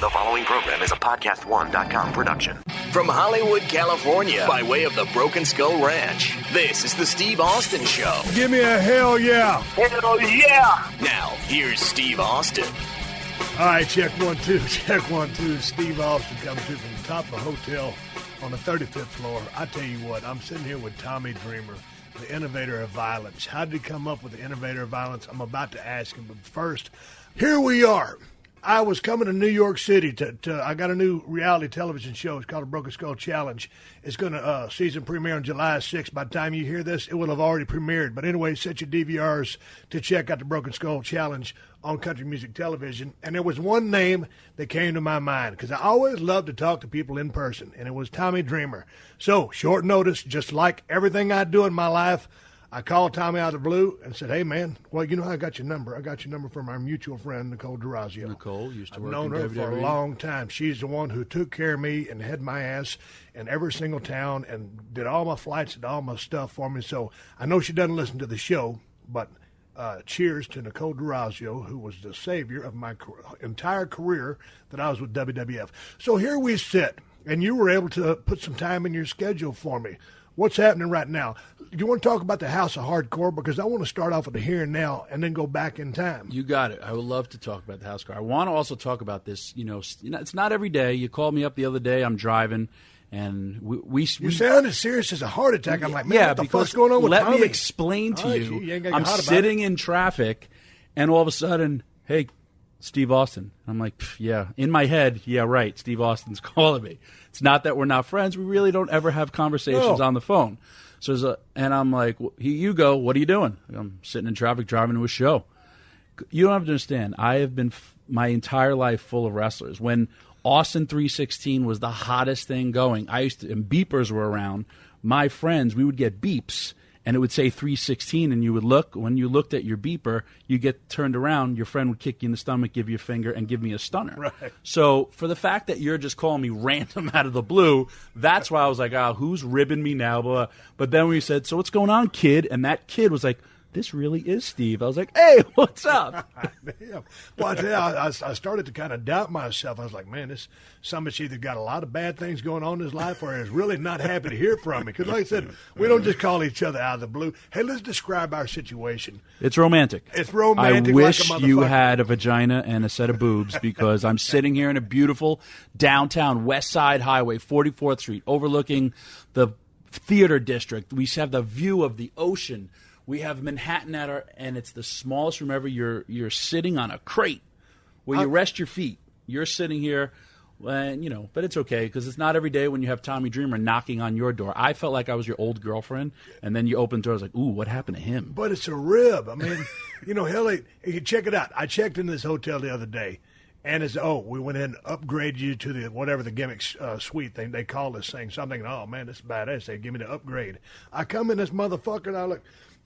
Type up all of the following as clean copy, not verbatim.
The following program is a PodcastOne.com production. From Hollywood, California, by way of the Broken Skull Ranch, this is the Steve Austin Show. Give me a hell yeah. Hell yeah. Now, here's Steve Austin. All right, check 1, 2, check 1, 2. Steve Austin coming to you from the top of the hotel on the 35th floor. I tell you what, I'm sitting here with Tommy Dreamer, the Innovator of Violence. How did he come up with the Innovator of Violence? I'm about to ask him, but first, here we are. I was coming to New York City I got a new reality television show. It's called the Broken Skull Challenge. It's going to season premiere on July 6th. By the time you hear this, it will have already premiered. But anyway, set your DVRs to check out the Broken Skull Challenge on country music television. And there was one name that came to my mind because I always love to talk to people in person, and it was Tommy Dreamer. So, short notice, just like everything I do in my life, I called Tommy out of the blue and said, hey, man, well, you know how I got your number. I got your number from our mutual friend, Nicole Durazio. Nicole used to work in WWE. I've known her for a long time. She's the one who took care of me and had my ass in every single town and did all my flights and all my stuff for me. So I know she doesn't listen to the show, but cheers to Nicole Durazio, who was the savior of my entire career that I was with WWF. So here we sit, and you were able to put some time in your schedule for me. What's happening right now? You want to talk about the House of Hardcore? Because I want to start off with the here and now and then go back in time. You got it. I would love to talk about the House of Hardcore. I want to also talk about this. You know, it's not every day. You called me up the other day. I'm driving, and we you sound as serious as a heart attack. I'm like, man, what the fuck's going on with Tommy? Let me explain to you. I'm sitting in traffic, and all of a sudden, hey, Steve Austin. I'm like, yeah. In my head, yeah, right. Steve Austin's calling me. It's not that we're not friends. We really don't ever have conversations on the phone. So, and I'm like, you go, what are you doing? I'm sitting in traffic driving to a show. You don't have to understand. I have been my entire life full of wrestlers. When Austin 316 was the hottest thing going, and beepers were around, my friends, we would get beeps. And it would say 316, and you would look. When you looked at your beeper, you get turned around. Your friend would kick you in the stomach, give you a finger, and give me a stunner. Right. So for the fact that you're just calling me random out of the blue, that's why I was like, who's ribbing me now? Blah. But then we said, so what's going on, kid? And that kid was like, this really is Steve. I was like, hey, what's up? Yeah. Well, I tell you, I started to kind of doubt myself. I was like, man, this somebody's either got a lot of bad things going on in his life or is really not happy to hear from me. Because like I said, we don't just call each other out of the blue. Hey, let's describe our situation. It's romantic. It's romantic. I wish like a you had a vagina and a set of boobs because I'm sitting here in a beautiful downtown West Side Highway, 44th Street, overlooking the theater district. We have the view of the ocean. We have Manhattan and it's the smallest room ever. You're sitting on a crate where you rest your feet. You're sitting here, and but it's okay because it's not every day when you have Tommy Dreamer knocking on your door. I felt like I was your old girlfriend, and then you opened the door. I was like, ooh, what happened to him? But it's a rib. I mean, hell, you check it out. I checked into this hotel the other day, and we went in and upgraded you to the whatever the gimmick suite thing they call this thing. So I'm thinking, oh man, this is badass. They give me the upgrade. I come in this motherfucker and I look.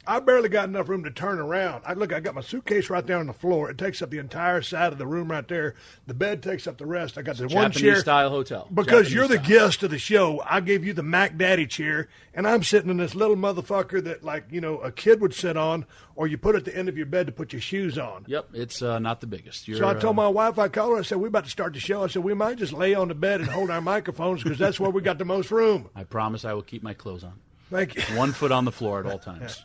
I barely got enough room to turn around. I got my suitcase right there on the floor. It takes up the entire side of the room right there. The bed takes up the rest. I got the one chair. Japanese-style hotel. Because you're the guest of the show, I gave you the Mac Daddy chair, and I'm sitting in this little motherfucker that, a kid would sit on, or you put at the end of your bed to put your shoes on. Yep, it's not the biggest. So I told my wife, I called her, I said, we're about to start the show. I said, we might just lay on the bed and hold our microphones because that's where we got the most room. I promise I will keep my clothes on. Thank you. 1 foot on the floor at all times.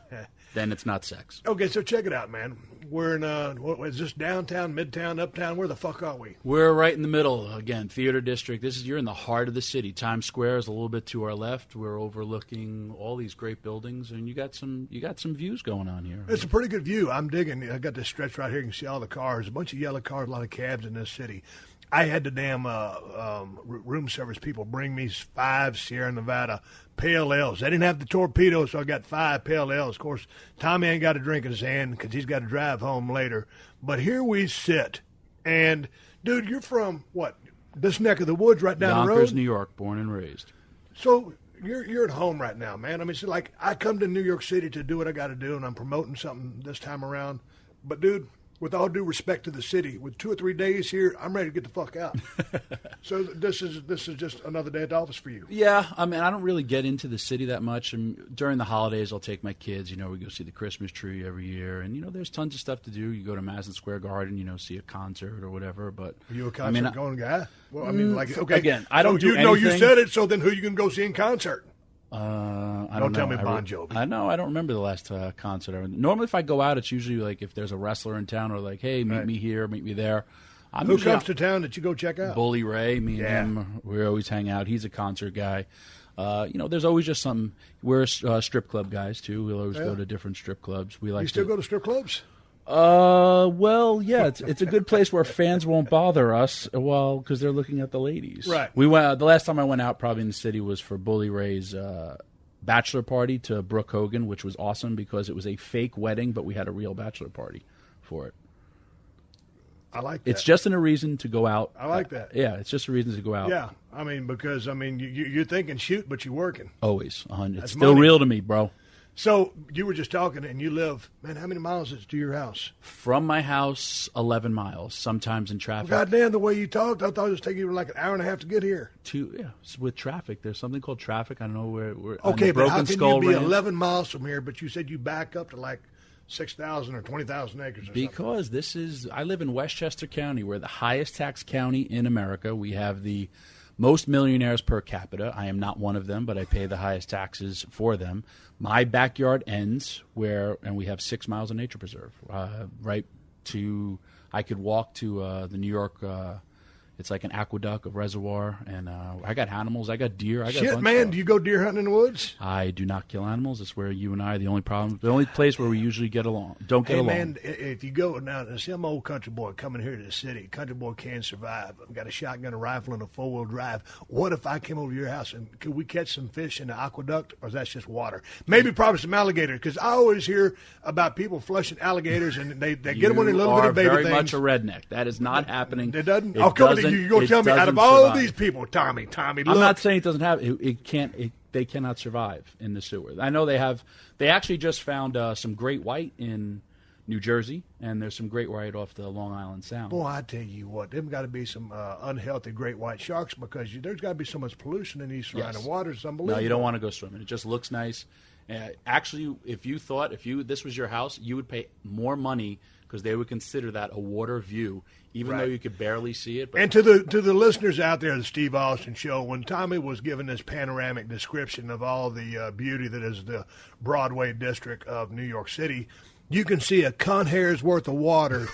Then it's not sex. Okay, so check it out, man. We're in, what is this, downtown, midtown, uptown? Where the fuck are we? We're right in the middle. Again, theater district. You're in the heart of the city. Times Square is a little bit to our left. We're overlooking all these great buildings, and you got some views going on here. It's a pretty good view. I'm digging. I got this stretch right here. You can see all the cars. A bunch of yellow cars, a lot of cabs in this city. I had the damn room service people bring me 5 Sierra Nevada Pale Ales. They didn't have the torpedo, so I got 5 Pale Ales. Of course, Tommy ain't got a drink in his hand because he's got to drive home later. But here we sit. And, dude, you're from, what, this neck of the woods right down the road? Yonkers, New York, born and raised. So you're at home right now, man. I mean, it's like I come to New York City to do what I got to do, and I'm promoting something this time around. But, dude, with all due respect to the city, with 2 or 3 days here, I'm ready to get the fuck out. So this is just another day at the office for you. Yeah, I mean, I don't really get into the city that much. And during the holidays, I'll take my kids. We go see the Christmas tree every year, and there's tons of stuff to do. You go to Madison Square Garden, see a concert or whatever. But are you a concert going guy? Well, I mean, okay. Again, I don't do anything. No, you said it. So then, who are you going to go see in concert? I don't tell me Bon Jovi. I know. I don't remember the last concert. Normally, if I go out, it's usually like if there's a wrestler in town, or like, hey, meet me here, meet me there. Who comes to town that you go check out? Bully Ray. Me and him, we always hang out. He's a concert guy. There's always just something. We're strip club guys too. We'll always go to different strip clubs. We like. You still go to strip clubs? Well, yeah, it's a good place where fans won't bother us, because they're looking at the ladies. Right. We went. The last time I went out, probably in the city, was for Bully Ray's bachelor party to Brooke Hogan, which was awesome because it was a fake wedding, but we had a real bachelor party for it. I like that. It's just a reason to go out. I like that. Yeah, it's just a reason to go out. Yeah, because you're thinking shoot, but you're working. Always, 100. It's still real to me, bro. So you were just talking, and you live, man, how many miles is it to your house? From my house, 11 miles, sometimes in traffic. Well, goddamn, the way you talked, I thought it was taking you like an hour and a half to get here. With traffic. There's something called traffic. I don't know where okay, but how can you be Ranch. 11 miles from here, but you said you back up to like 6,000 or 20,000 acres or because something? I live in Westchester County. We're the highest tax county in America. We have the most millionaires per capita. I am not one of them, but I pay the highest taxes for them. My backyard ends and we have 6 miles of nature preserve. I could walk to the New York. It's like an aqueduct, a reservoir, and I got animals. I got deer. Shit, man, do you go deer hunting in the woods? I do not kill animals. That's where you and I are the only problem. The only place where we usually get along. Don't get along. Hey, man, if you go now, see, I'm an old country boy coming here to the city. Country boy can survive. I've got a shotgun, a rifle, and a four-wheel drive. What if I came over to your house and could we catch some fish in the aqueduct, or is that just water? Maybe probably some alligators, because I always hear about people flushing alligators, and they get them when they little bitty baby things. You are very much a redneck. That is not happening. It doesn't? You're going to tell me, out of all these people, Tommy, look. I'm not saying it doesn't have they cannot survive in the sewer. I know they actually just found some great white in New Jersey, and there's some great white off the Long Island Sound. Boy, I tell you what, there's got to be some unhealthy great white sharks, because there's got to be so much pollution in these surrounding waters. It's unbelievable. No, you don't want to go swimming. It just looks nice. Actually, if this was your house, you would pay more money, because they would consider that a water view, even though you could barely see it. But and to the listeners out there of the Steve Austin Show, when Tommy was given this panoramic description of all the beauty that is the Broadway district of New York City, you can see a cunt hair's worth of water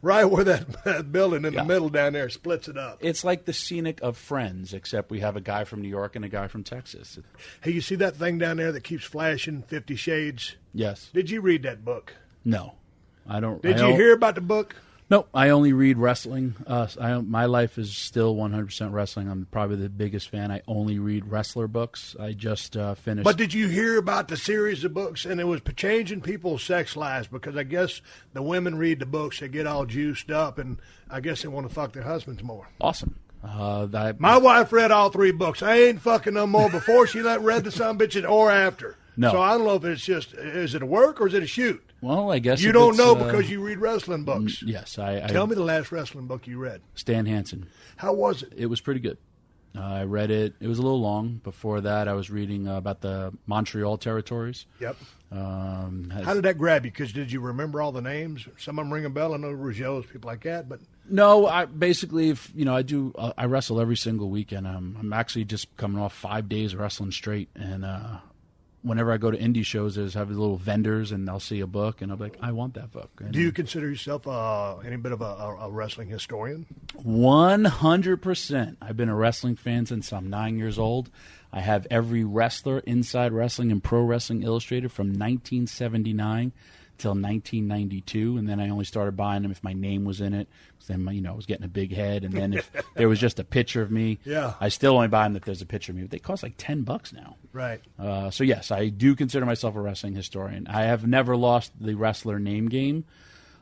right where that building in the middle down there splits it up. It's like the scenic of Friends, except we have a guy from New York and a guy from Texas. Hey, you see that thing down there that keeps flashing, 50 Shades? Yes. Did you read that book? No. I don't. Did you hear about the book? No, I only read wrestling. My life is still 100% wrestling. I'm probably the biggest fan. I only read wrestler books. I just finished. But did you hear about the series of books? And it was changing people's sex lives, because I guess the women read the books, they get all juiced up, and I guess they want to fuck their husbands more. Awesome. My wife read all 3 books. I ain't fucking no more before she read the sumbitches or after. No. So I don't know if it's just, is it a work or is it a shoot? Well, I guess you don't know because you read wrestling books. Yes, Tell me the last wrestling book you read. Stan Hansen. How was it? It was pretty good. I read it. It was a little long. Before that, I was reading about the Montreal territories. Yep. How did that grab you? Because did you remember all the names? Some of them ring a bell. I know Rougeau's, people like that, but no. I basically, I wrestle every single weekend. I'm actually just coming off 5 days of wrestling straight, and whenever I go to indie shows, there's have little vendors, and I'll see a book, and I'm like, I want that book. And do you consider yourself any bit of a wrestling historian? 100%. I've been a wrestling fan since I'm 9 years old. I have every wrestler, Inside Wrestling and Pro Wrestling Illustrated, from 1979 till 1992, and then I only started buying them if my name was in it. Then I was getting a big head, and then if there was just a picture of me, I still only buy them if there's a picture of me. But they cost like $10 now. Right. So yes, I do consider myself a wrestling historian. I have never lost the wrestler name game.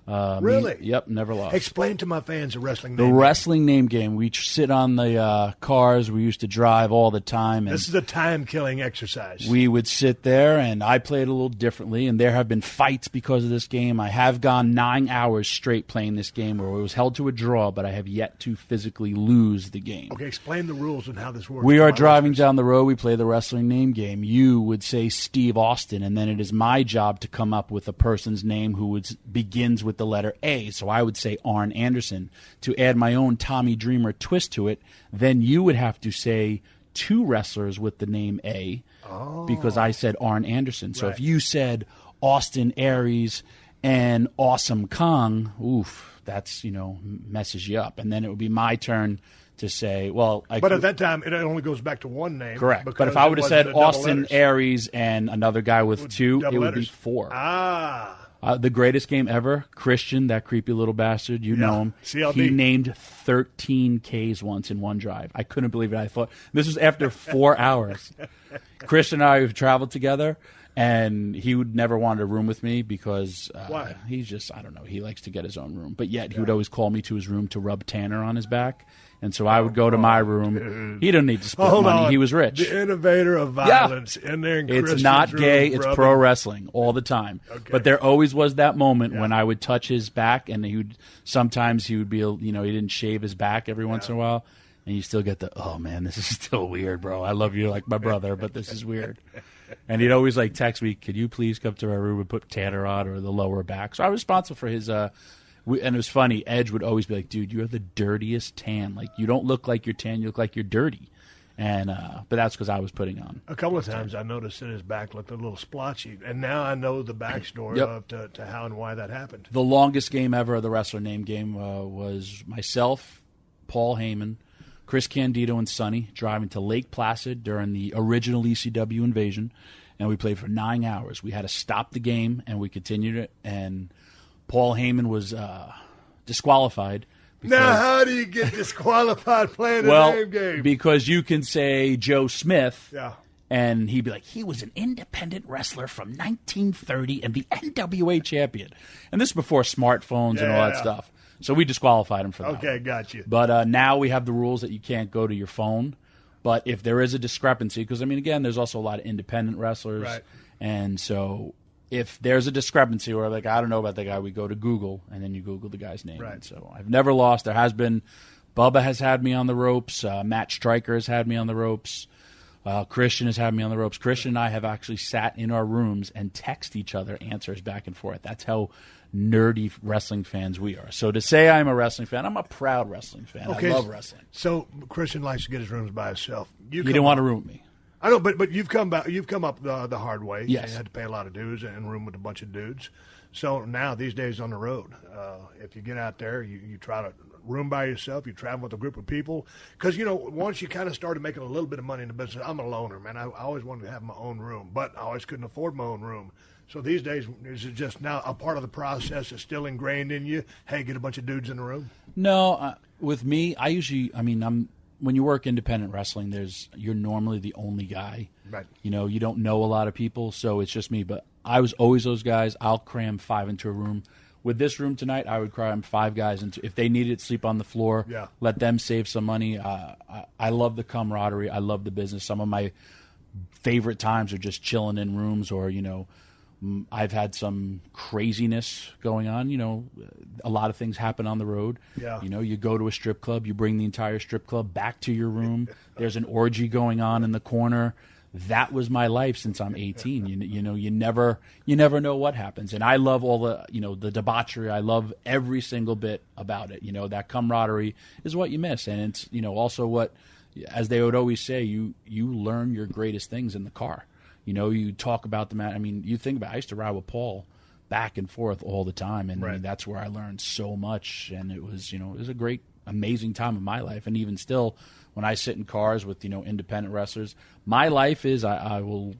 Really? Yep, never lost. Explain to my fans the wrestling name game. The wrestling name game. We sit on the cars we used to drive all the time. And this is a time-killing exercise. We would sit there, and I played a little differently, and there have been fights because of this game. I have gone 9 hours straight playing this game where it was held to a draw, but I have yet to physically lose the game. Okay, explain the rules and how this works. We are driving down the road. We play the wrestling name game. You would say Steve Austin, and then it is my job to come up with a person's name who begins with the letter A. So I would say Arn Anderson. To add my own Tommy Dreamer twist to it, then you would have to say two wrestlers with the name A because I said Arn Anderson. So if you said Austin Aries and Awesome Kong, that's, messes you up. And then it would be my turn to say, but at that time, it only goes back to one name. Correct. But if I would have said Austin Aries and another guy with two, it would be four. The greatest game ever, Christian, that creepy little bastard, know him. CLD. He named 13 Ks once in one drive. I couldn't believe it. I thought, this was after 4 hours. Christian and I have traveled together, and he would never want a room with me because he's just, I don't know, he likes to get his own room. But yet he would always call me to his room to rub Tanner on his back. And so I would go to my room. Dude. He didn't need to split money. He was rich. The Innovator of Violence in there in It's not gay. It's pro wrestling all the time. Okay. But there always was that moment when I would touch his back, and sometimes he would be, he didn't shave his back every once in a while. And you still get oh, man, this is still weird, bro. I love you like my brother, but this is weird. And he'd always text me, could you please come to my room and put Tanner on or the lower back? So I was responsible for his and it was funny. Edge would always be like, dude, you have the dirtiest tan. You don't look like you're tan. You look like you're dirty. And but that's because I was putting on. A couple of times I noticed that his back looked a little splotchy. And now I know the backstory to how and why that happened. The longest game ever of the wrestler name game was myself, Paul Heyman, Chris Candido, and Sonny driving to Lake Placid during the original ECW invasion. And we played for 9 hours. We had to stop the game, and we continued it. And Paul Heyman was disqualified. Now, how do you get disqualified playing a name game? Because you can say Joe Smith, yeah, and he'd be like, he was an independent wrestler from 1930 and the NWA champion. And this is before smartphones and all that stuff. So we disqualified him for that. Okay, got you. But now we have the rules that you can't go to your phone. But if there is a discrepancy, because, again, there's also a lot of independent wrestlers. Right. And so if there's a discrepancy where, I don't know about that guy, we go to Google, and then you Google the guy's name. Right. And so I've never lost. There has been Bubba has had me on the ropes. Matt Stryker has had me on the ropes. Christian has had me on the ropes. Christian and I have actually sat in our rooms and text each other answers back and forth. That's how nerdy wrestling fans we are. So to say I'm a wrestling fan, I'm a proud wrestling fan. Okay. I love wrestling. So Christian likes to get his rooms by himself. You didn't want to room with me. I know, but you've come up the hard way. Yes. You had to pay a lot of dues and room with a bunch of dudes. So now, these days on the road, if you get out there, you try to room by yourself, you travel with a group of people. Because, once you kind of started making a little bit of money in the business, I'm a loner, man. I always wanted to have my own room, but I always couldn't afford my own room. So these days, is it just now a part of the process that's still ingrained in you? Hey, get a bunch of dudes in the room? No, with me, I usually, when you work independent wrestling, you're normally the only guy. Right. You don't know a lot of people, so it's just me. But I was always those guys. I'll cram 5 into a room. With this room tonight, I would cram 5 guys into. If they needed to sleep on the floor, let them save some money. I love the camaraderie. I love the business. Some of my favorite times are just chilling in rooms, or I've had some craziness going on. A lot of things happen on the road. Yeah. You go to a strip club, you bring the entire strip club back to your room. There's an orgy going on in the corner. That was my life since I'm 18. You never know what happens. And I love all the, the debauchery. I love every single bit about it. That camaraderie is what you miss. And it's, also what, as they would always say, you learn your greatest things in the car. You talk about them. You think about it. I used to ride with Paul back and forth all the time. And that's where I learned so much. And it was, it was a great, amazing time of my life. And even still, when I sit in cars with, independent wrestlers, my life is I will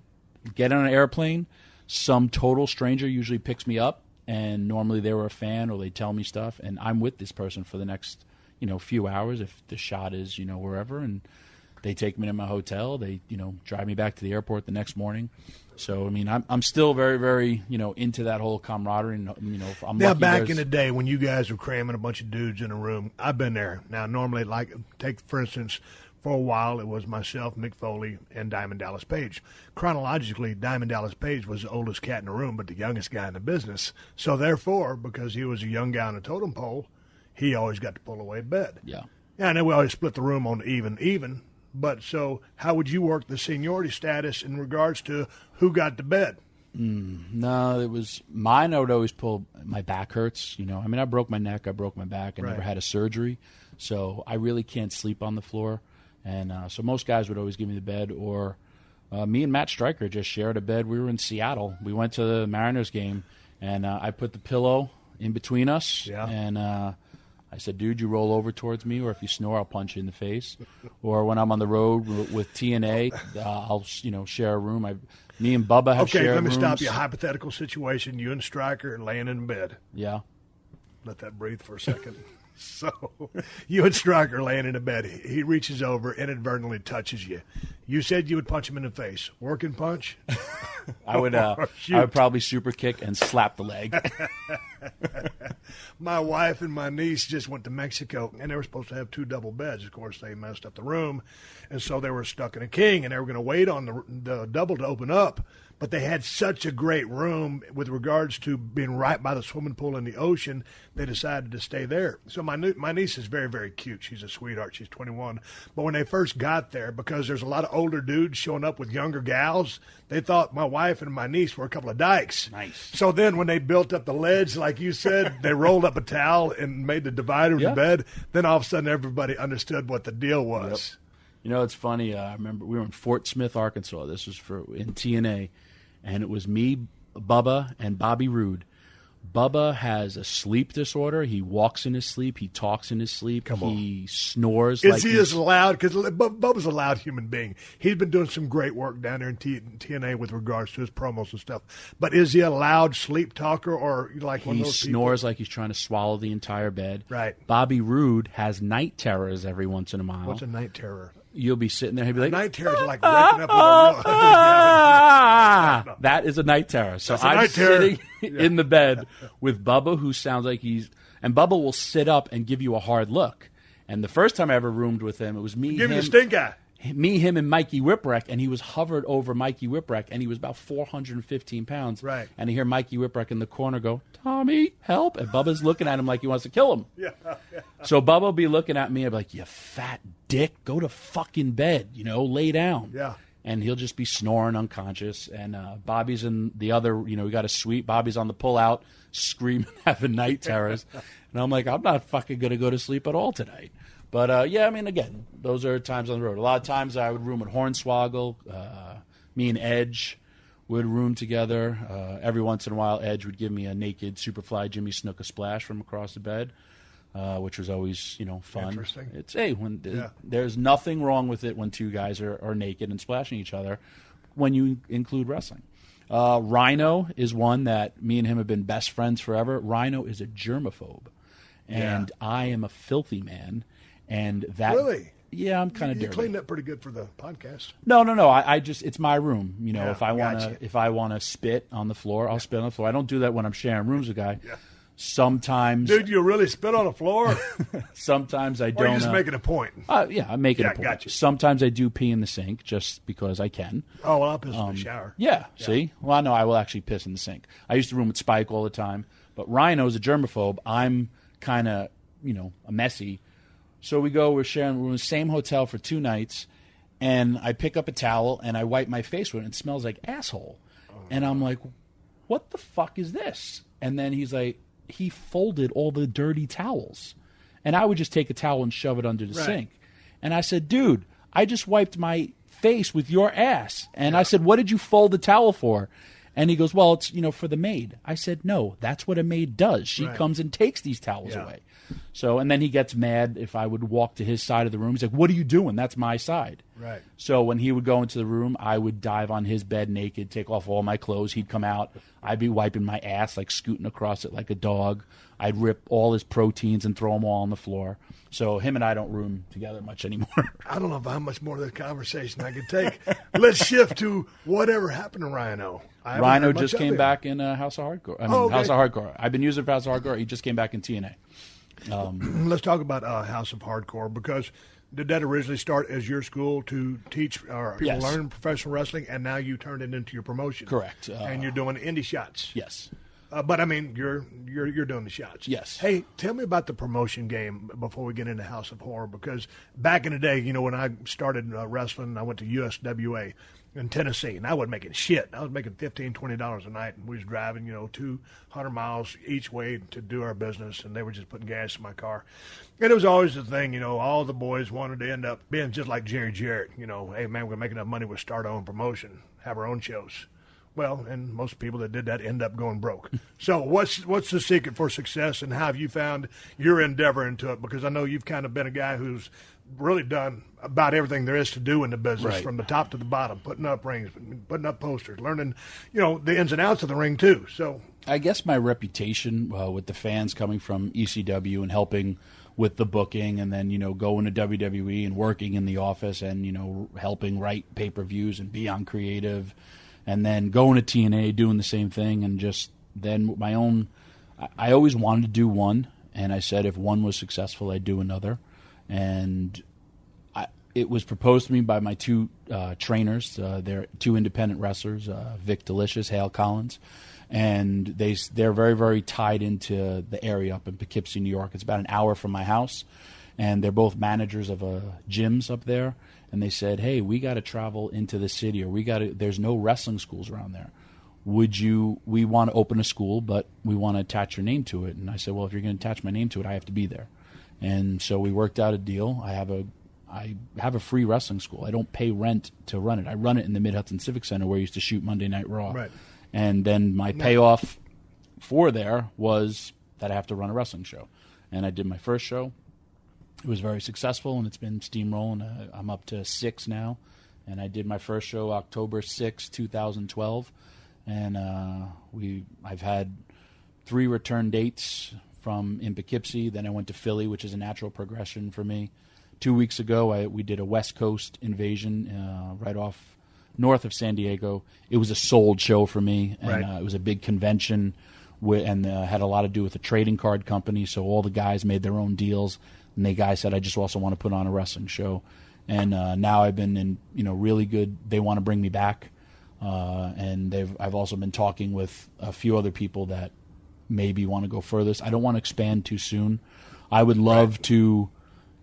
get on an airplane. Some total stranger usually picks me up. And normally they were a fan or they tell me stuff. And I'm with this person for the next, few hours if the shot is, wherever. And They take me to my hotel. They, drive me back to the airport the next morning. So, I mean, I'm still very, very, into that whole camaraderie. And, I'm now, lucky back in the day when you guys were cramming a bunch of dudes in a room, I've been there. Now, normally, for instance, for a while, it was myself, Mick Foley, and Diamond Dallas Page. Chronologically, Diamond Dallas Page was the oldest cat in the room, but the youngest guy in the business. So, therefore, because he was a young guy on the totem pole, he always got to pull away bed. Yeah. Yeah, and then we always split the room on even. But so how would you work the seniority status in regards to who got to bed? No, it was mine. I would always pull. My back hurts. I broke my neck. I broke my back. I never had a surgery. So I really can't sleep on the floor. And so most guys would always give me the bed. Or me and Matt Stryker just shared a bed. We were in Seattle. We went to the Mariners game. And I put the pillow in between us. Yeah. And I said, dude, you roll over towards me, or if you snore, I'll punch you in the face. Or when I'm on the road with TNA, I'll share a room. Me and Bubba have shared rooms. Okay, let me stop you. Hypothetical situation, you and Stryker laying in bed. Yeah. Let that breathe for a second. So you and Stryker laying in a bed. He reaches over, inadvertently touches you. You said you would punch him in the face. Working punch? I would probably super kick and slap the leg. My wife and my niece just went to Mexico, and they were supposed to have 2 double beds. Of course, they messed up the room, and so they were stuck in a king, and they were going to wait on the double to open up. But they had such a great room with regards to being right by the swimming pool in the ocean, they decided to stay there. So my niece is very, very cute. She's a sweetheart. She's 21. But when they first got there, because there's a lot of older dudes showing up with younger gals, they thought my wife and my niece were a couple of dykes. Nice. So then when they built up the ledge, like you said, they rolled up a towel and made the divider of the bed. Then all of a sudden everybody understood what the deal was. Yep. It's funny. I remember we were in Fort Smith, Arkansas. This was in TNA. And it was me, Bubba, and Bobby Roode. Bubba has a sleep disorder. He walks in his sleep. He talks in his sleep. He snores. Is he as loud? Because Bubba's a loud human being. He's been doing some great work down there in TNA with regards to his promos and stuff. But is he a loud sleep talker or like one of those people? He snores like he's trying to swallow the entire bed. Right. Bobby Roode has night terrors every once in a while. What's a night terror? You'll be sitting there. He'll be like, night terrors are like waking up with a real. That is a night terror. So I'm sitting in the bed with Bubba, who sounds like and Bubba will sit up and give you a hard look. And the first time I ever roomed with him, it was me, give you the stink eye. Me, him, and Mikey Whipwreck, and he was hovered over Mikey Whipwreck, and he was about 415 pounds. Right. And I hear Mikey Whipwreck in the corner go, Tommy, help. And Bubba's looking at him like he wants to kill him. Yeah. So Bubba will be looking at me and be like, you fat dick, go to fucking bed, lay down. Yeah. And he'll just be snoring unconscious. And Bobby's in the other, we got a suite. Bobby's on the pull-out, screaming, having night terrors. And I'm like, I'm not fucking going to go to sleep at all tonight. But, again, those are times on the road. A lot of times I would room at Hornswoggle. Me and Edge would room together. Every once in a while, Edge would give me a naked Superfly Jimmy Snuka splash from across the bed, which was always, fun. Interesting. There's nothing wrong with it when 2 guys are naked and splashing each other when you include wrestling. Rhino is one that me and him have been best friends forever. Rhino is a germaphobe, and I am a filthy man. And that really, I'm kind of dirty. You cleaned up pretty good for the podcast. No. I just it's my room. If I want to spit on the floor, I'll spit on the floor. I don't do that when I'm sharing rooms with a guy. Yeah. Sometimes, dude, you really spit on the floor. Sometimes I don't. Or you just making a point. I'm making a point. Gotcha. Sometimes I do pee in the sink just because I can. Oh well, I'll piss in the shower. Yeah. See, well, no, I will actually piss in the sink. I used to room with Spike all the time, but Rhino's a germaphobe. I'm kind of a messy. So we're in the same hotel for 2 nights, and I pick up a towel and I wipe my face with it, and it smells like asshole. And I'm like, what the fuck is this? And then he's like, he folded all the dirty towels. And I would just take a towel and shove it under the sink. And I said, dude, I just wiped my face with your ass. And I said, what did you fold the towel for? And he goes, well, it's, for the maid. I said, no, that's what a maid does. She comes and takes these towels away. So, and then he gets mad if I would walk to his side of the room. He's like, what are you doing? That's my side. Right. So when he would go into the room, I would dive on his bed naked, take off all my clothes. He'd come out. I'd be wiping my ass, like scooting across it like a dog. I'd rip all his proteins and throw them all on the floor. So him and I don't room together much anymore. I don't know how much more of this conversation I could take. Let's shift to whatever happened to Rhino. Rhino just came back in House of Hardcore. House of Hardcore. I've been using House of Hardcore. He just came back in TNA. Let's talk about House of Hardcore, because did that originally start as your school to teach people learn professional wrestling, and now you turned it into your promotion? Correct. And you're doing indie shots. Yes. But I mean, you're doing the shots. Yes. Hey, tell me about the promotion game before we get into House of Horror, because back in the day, when I started wrestling, I went to USWA in Tennessee, and I wasn't making shit. I was making $15, $20 a night, and we was driving, 200 miles each way to do our business, and they were just putting gas in my car. And it was always the thing, all the boys wanted to end up being just like Jerry Jarrett. Hey, man, we're going to make enough money, we'll start our own promotion, have our own shows. Well, and most people that did that end up going broke. So what's the secret for success, and how have you found your endeavor into it? Because I know you've kind of been a guy who's really done about everything there is to do in the business, right, from the top to the bottom, putting up rings, putting up posters, learning, the ins and outs of the ring too. So I guess my reputation with the fans coming from ECW and helping with the booking, and then, going to WWE and working in the office and, helping write pay-per-views and be on creative, and then going to TNA, doing the same thing, and just then my own. I always wanted to do one, and I said if one was successful, I'd do another. And it was proposed to me by my two trainers. They're two independent wrestlers, Vic Delicious, Hale Collins, and they're very, very tied into the area up in Poughkeepsie, New York. It's about an hour from my house, and they're both managers of gyms up there. And they said, hey, we got to travel into the city, or there's no wrestling schools around there. We want to open a school, but we want to attach your name to it. And I said, well, if you're going to attach my name to it, I have to be there. And so we worked out a deal. I have a free wrestling school. I don't pay rent to run it. I run it in the Mid-Hudson Civic Center where I used to shoot Monday Night Raw. Right. And then my payoff for there was that I have to run a wrestling show. And I did my first show. It was very successful, and it's been steamrolling. I'm up to 6 now, and I did my first show October 6, 2012, and I've had 3 return dates in Poughkeepsie. Then I went to Philly, which is a natural progression for me. 2 weeks ago, we did a West Coast invasion right off north of San Diego. It was a sold show for me, and it was a big convention, and had a lot to do with a trading card company, so all the guys made their own deals. And the guy said, I just also want to put on a wrestling show. And now I've been in, really good. They want to bring me back. And I've also been talking with a few other people that maybe want to go furthest. I don't want to expand too soon. I would love to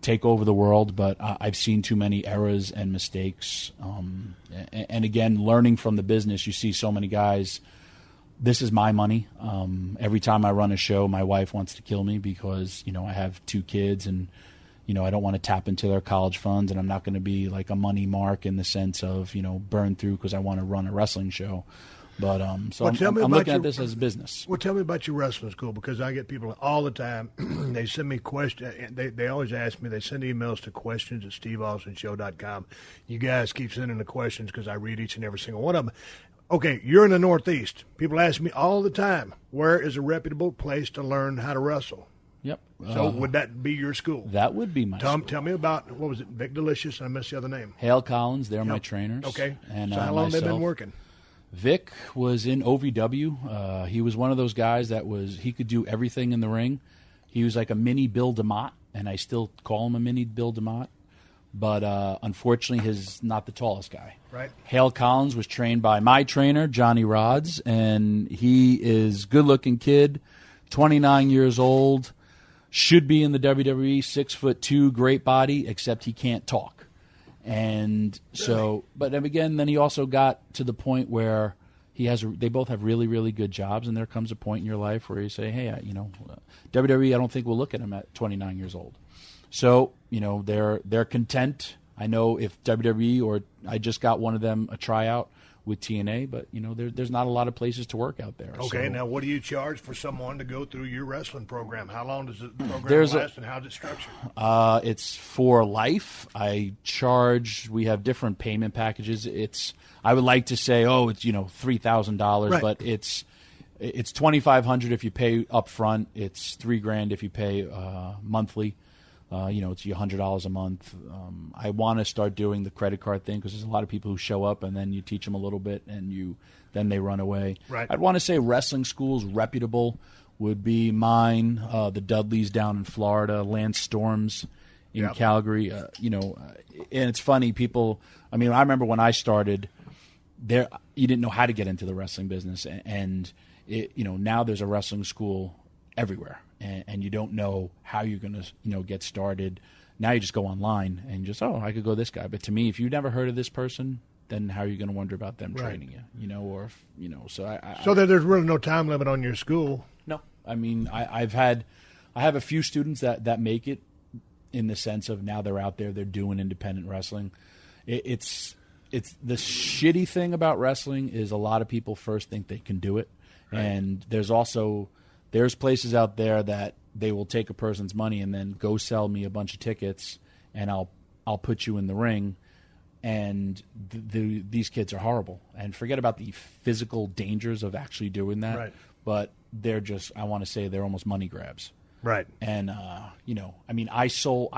take over the world, but I've seen too many errors and mistakes. And again, learning from the business, you see so many guys. This is my money. Every time I run a show, my wife wants to kill me because, I have 2 kids, and, I don't want to tap into their college funds, and I'm not going to be like a money mark in the sense of, burn through because I want to run a wrestling show. But I'm looking at this as a business. Well, tell me about your wrestling school, because I get people all the time. They send me questions. They always ask me. They send emails to questions@steveaustonshow.com. You guys keep sending the questions because I read each and every single one of them. Okay, you're in the Northeast. People ask me all the time, where is a reputable place to learn how to wrestle? Yep. So would that be your school? That would be my school. Tell me about, what was it, Vic Delicious? I missed the other name. Hale Collins, they're my trainers. Okay. And so how long have they been working? Vic was in OVW. He was one of those guys he could do everything in the ring. He was like a mini Bill DeMott, and I still call him a mini Bill DeMott. But unfortunately, he's not the tallest guy. Right. Hale Collins was trained by my trainer, Johnny Rhodes, and he is a good-looking kid, 29 years old, should be in the WWE, 6'2", great body, except he can't talk. And so, but again, then he also got to the point where they both have really, really good jobs, and there comes a point in your life where you say, hey, WWE, I don't think we'll look at him at 29 years old. So, they're content. I know if WWE, or I just got one of them a tryout, with TNA, but there's not a lot of places to work out there. Okay, so, now what do you charge for someone to go through your wrestling program? How long does the program last, and how's it structured? It's for life. We have different payment packages. I would like to say, it's $3,000, right. But it's $2,500 if you pay up front. It's $3,000 if you pay monthly. It's $100 a month. I want to start doing the credit card thing because there's a lot of people who show up and then you teach them a little bit and then they run away. Right. I'd want to say wrestling schools reputable would be mine. The Dudleys down in Florida, Lance Storms in Calgary. And it's funny, people. I mean, I remember when I started there, you didn't know how to get into the wrestling business, and now there's a wrestling school everywhere. And you don't know how you're going to, get started. Now you just go online and I could go this guy. But to me, if you've never heard of this person, then how are you going to wonder about them training you? So there's really no time limit on your school. No, I mean, I have a few students that make it in the sense of now they're out there, they're doing independent wrestling. It's the shitty thing about wrestling is a lot of people first think they can do it, right. And there's places out there that they will take a person's money and then go sell me a bunch of tickets, and I'll put you in the ring, and these kids are horrible. And forget about the physical dangers of actually doing that, right. But they're I want to say they're almost money grabs. Right. And, I mean, I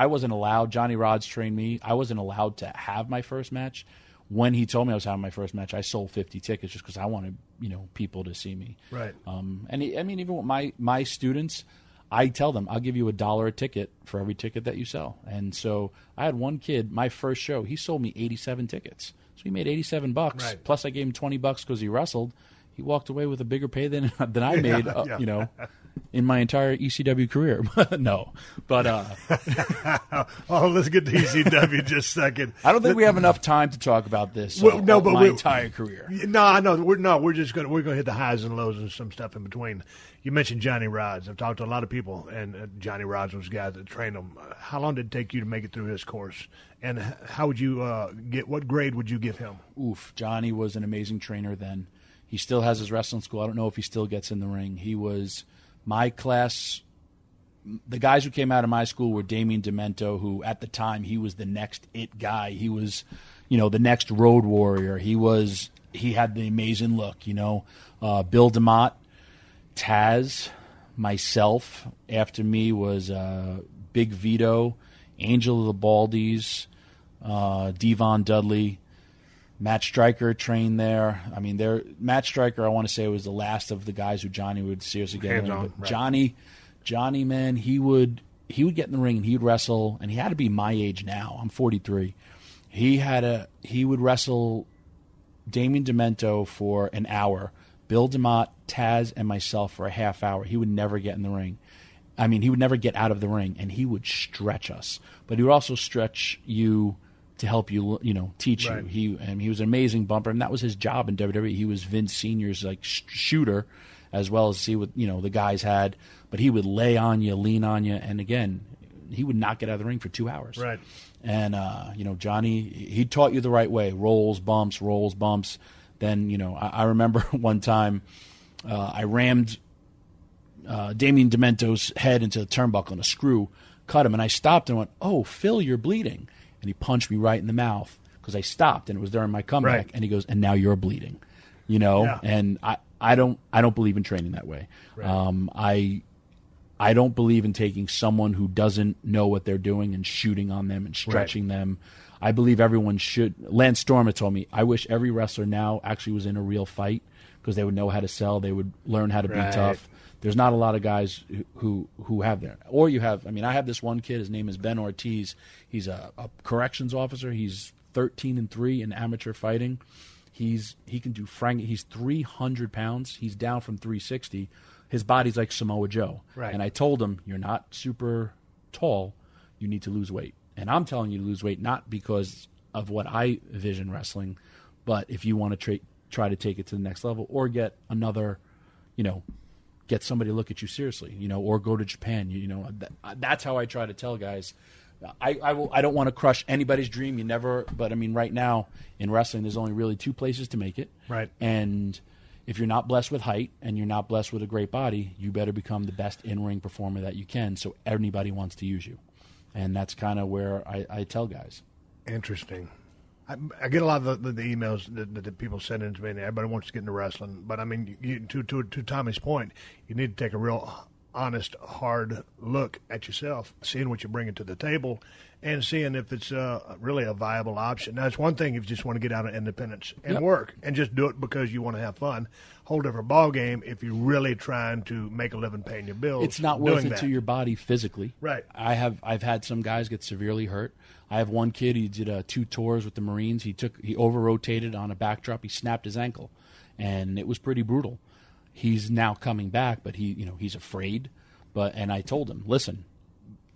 wasn't allowed, Johnny Rhodes trained me, I wasn't allowed to have my first match. When he told me I was having my first match, I sold 50 tickets just because I wanted, people to see me. Right. Even with my students, I tell them, I'll give you $1 a ticket for every ticket that you sell. And so I had one kid, my first show, he sold me 87 tickets. So he made $87. Right. Plus I gave him $20 because he wrestled. He walked away with a bigger pay than I made, in my entire ECW career. No, but let's get to ECW just a second. I don't think we have enough time to talk about this. My entire career. No, I know we're gonna hit the highs and lows and some stuff in between. You mentioned Johnny Rhodes. I've talked to a lot of people, and Johnny Rhodes was the guy that trained him. How long did it take you to make it through his course? And how would you what grade would you give him? Oof, Johnny was an amazing trainer then. He still has his wrestling school. I don't know if he still gets in the ring. He was my class. The guys who came out of my school were Damien Demento, who at the time he was the next it guy. He was, the next Road Warrior. He had the amazing look, Bill DeMott, Taz, myself. After me was Big Vito, Angel of the Baldies, Devon Dudley. Matt Stryker trained there. I mean, Matt Stryker, I want to say, was the last of the guys who Johnny would seriously get in the ring. But right. Johnny, man, he would get in the ring and he'd wrestle, and he had to be my age now. I'm 43. He would wrestle Damien Demento for an hour, Bill DeMott, Taz, and myself for a half hour. He would never get in the ring. I mean, he would never get out of the ring, and he would stretch us. But he would also stretch you to help you, teach right. you. He was an amazing bumper, and that was his job in WWE. He was Vince Sr.'s shooter, as well as see what the guys had. But he would lay on you, lean on you, and again, he would not get out of the ring for 2 hours. Right. And Johnny, he taught you the right way: rolls, bumps. Then I remember one time I rammed Damien Demento's head into the turnbuckle, and a screw cut him, and I stopped and went, "Oh, Phil, you're bleeding." And he punched me right in the mouth because I stopped, and it was during my comeback. Right. And he goes, "And now you're bleeding," Yeah. And I don't believe in training that way. Right. I don't believe in taking someone who doesn't know what they're doing and shooting on them and stretching right. them. I believe everyone should. Lance Storm had told me, I wish every wrestler now actually was in a real fight because they would know how to sell. They would learn how to right. be tough. There's not a lot of guys who have that. Or you have, I have this one kid, his name is Ben Ortiz. He's a corrections officer. He's 13-3 in amateur fighting. He can do he's 300 pounds. He's down from 360. His body's like Samoa Joe. Right. And I told him, you're not super tall. You need to lose weight. And I'm telling you to lose weight not because of what I vision wrestling, but if you want to try to take it to the next level or get another, get somebody to look at you seriously, or go to Japan. That's how I try to tell guys. I don't want to crush anybody's dream. You never, but I mean, right now in wrestling, there's only really 2 places to make it. Right. And if you're not blessed with height and you're not blessed with a great body, you better become the best in-ring performer that you can, so anybody wants to use you. And that's kind of where I tell guys. Interesting. I get a lot of the emails that people send in to me, and everybody wants to get into wrestling. But, I mean, to Tommy's point, you need to take a real honest, hard look at yourself, seeing what you're bringing to the table, and seeing if it's really a viable option. Now, it's one thing if you just want to get out of independence and work and just do it because you want to have fun. Whole different ball game if you're really trying to make a living paying your bills. It's not worth it to your body physically. Right. I've had some guys get severely hurt. I have one kid, he did 2 tours with the Marines. He over-rotated on a backdrop. He snapped his ankle, and it was pretty brutal. He's now coming back, but he's afraid. And I told him, listen,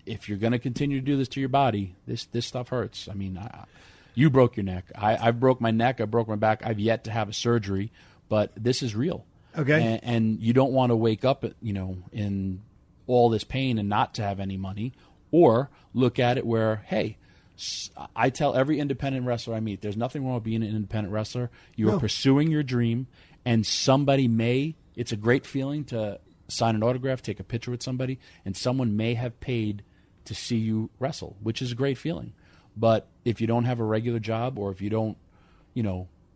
if you're going to continue to do this to your body, this stuff hurts. I mean, you broke your neck. I broke my neck. I broke my back. I've yet to have a surgery, but this is real. Okay. And you don't want to wake up, in all this pain and not to have any money, or look at it where, hey, I tell every independent wrestler I meet, there's nothing wrong with being an independent wrestler. You are pursuing your dream, and it's a great feeling to sign an autograph, take a picture with somebody, and someone may have paid to see you wrestle, which is a great feeling. But if you don't have a regular job, or if you don't,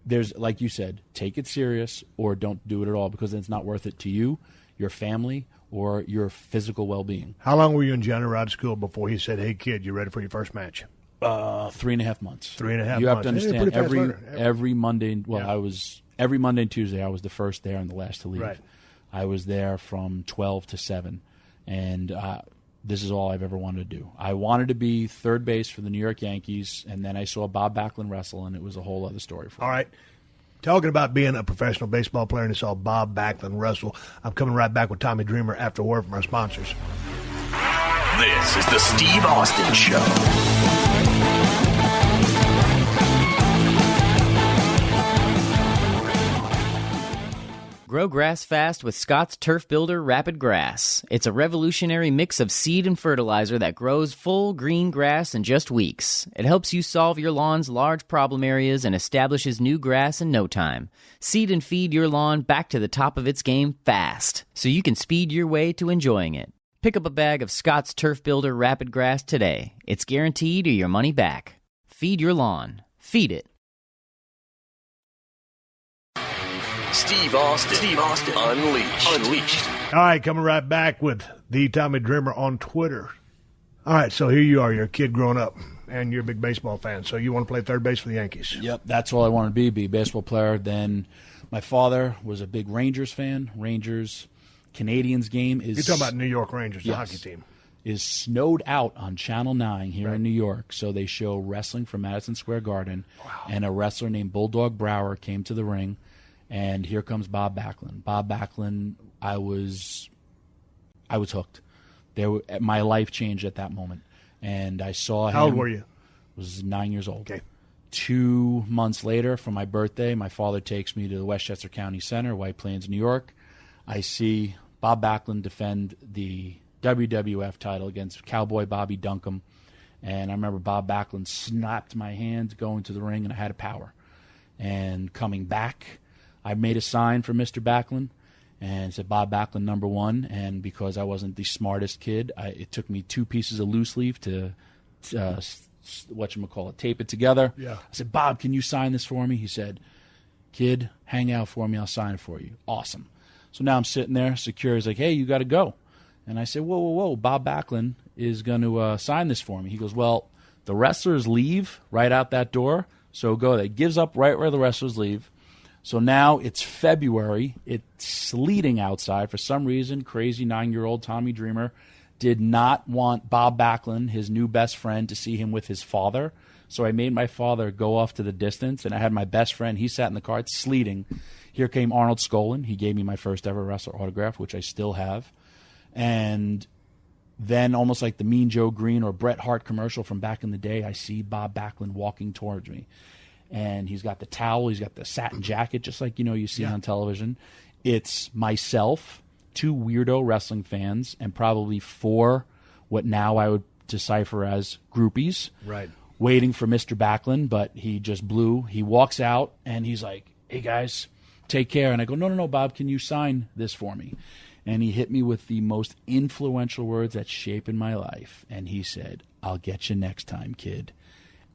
there's, like you said, take it serious or don't do it at all, because it's not worth it to you, your family, or your physical well-being. How long were you in Johnny Rod's school before he said, hey, kid, you ready for your first match? 3.5 months. 3.5 months. You have to understand, every Monday, every Monday and Tuesday, I was the first there and the last to leave. Right. I was there from 12 to 7, and this is all I've ever wanted to do. I wanted to be third base for the New York Yankees, and then I saw Bob Backlund wrestle, and it was a whole other story for me. All right. Talking about being a professional baseball player, and I saw Bob Backlund wrestle. I'm coming right back with Tommy Dreamer after a word from our sponsors. This is the Steve Austin Show. Grow grass fast with Scott's Turf Builder Rapid Grass. It's a revolutionary mix of seed and fertilizer that grows full green grass in just weeks. It helps you solve your lawn's large problem areas and establishes new grass in no time. Seed and feed your lawn back to the top of its game fast, so you can speed your way to enjoying it. Pick up a bag of Scott's Turf Builder Rapid Grass today. It's guaranteed or your money back. Feed your lawn. Feed it. Steve Austin. Unleashed. All right, coming right back with the Tommy Dreamer on Twitter. All right, so here you are. You're a kid growing up, and you're a big baseball fan. So you want to play third base for the Yankees. Yep, that's all I wanted to be a baseball player. Then my father was a big Rangers fan. Canadians game is... You're talking about New York Rangers, the hockey team. Is snowed out on Channel 9 here in New York. So they show wrestling from Madison Square Garden. Wow. And a wrestler named Bulldog Brower came to the ring. And here comes Bob Backlund. Bob Backlund, I was hooked. My life changed at that moment. And I saw him. How old were you? I was 9 years old. Okay. 2 months later, for my birthday, my father takes me to the Westchester County Center, White Plains, New York. I see Bob Backlund defend the WWF title against Cowboy Bobby Duncombe. And I remember Bob Backlund snapped my hand going to the ring, and I had a power. And coming back, I made a sign for Mr. Backlund and said Bob Backlund #1. And because I wasn't the smartest kid, it took me 2 pieces of loose leaf to tape it together. Yeah. I said, Bob, can you sign this for me? He said, kid, hang out for me. I'll sign it for you. Awesome. So now I'm sitting there. Security's like, hey, you got to go. And I said, whoa. Bob Backlund is going to sign this for me. He goes, well, the wrestlers leave right out that door, so go there. He gives up right where the wrestlers leave. So now it's February. It's sleeting outside. For some reason, crazy 9-year-old Tommy Dreamer did not want Bob Backlund, his new best friend, to see him with his father. So I made my father go off to the distance, and I had my best friend. He sat in the car. It's sleeting. Here came Arnold Skolin. He gave me my first ever wrestler autograph, which I still have. And then almost like the Mean Joe Green or Bret Hart commercial from back in the day, I see Bob Backlund walking towards me. And he's got the towel, he's got the satin jacket, just like you see on television. It's myself, 2 weirdo wrestling fans, and probably 4 what now I would decipher as groupies. Right. Waiting for Mr. Backlund, but he just blew. He walks out, and he's like, hey, guys, take care. And I go, no, Bob, can you sign this for me? And he hit me with the most influential words that shape in my life. And he said, I'll get you next time, kid.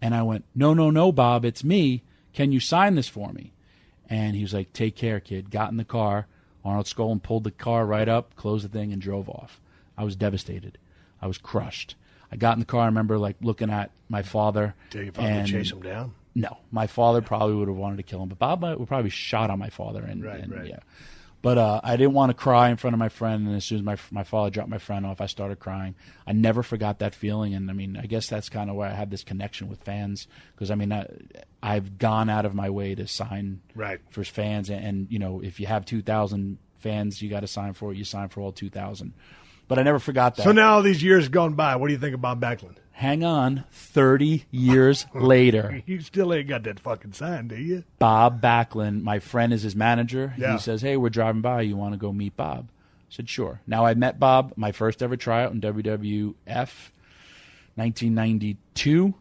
And I went, no, Bob, it's me. Can you sign this for me? And he was like, take care, kid. Got in the car. Arnold Skolin pulled the car right up, closed the thing, and drove off. I was devastated. I was crushed. I got in the car. I remember looking at my father. Did your father chase him down? No. My father probably would have wanted to kill him. But Bob would probably shot on my father. Right. Yeah. But I didn't want to cry in front of my friend, and as soon as my father dropped my friend off, I started crying. I never forgot that feeling, and, I mean, I guess that's kind of where I have this connection with fans, because, I mean, I've gone out of my way to sign for fans, and, you know, if you have 2,000 fans you got to sign for it, you sign for all 2,000. But I never forgot that. So now all these years gone by, what do you think about Backlund? Hang on, 30 years later. You still ain't got that fucking sign, do you? Bob Backlund, my friend is his manager. Yeah. He says, hey, we're driving by. You want to go meet Bob? I said, sure. Now, I met Bob, my first ever tryout in WWF, 1992.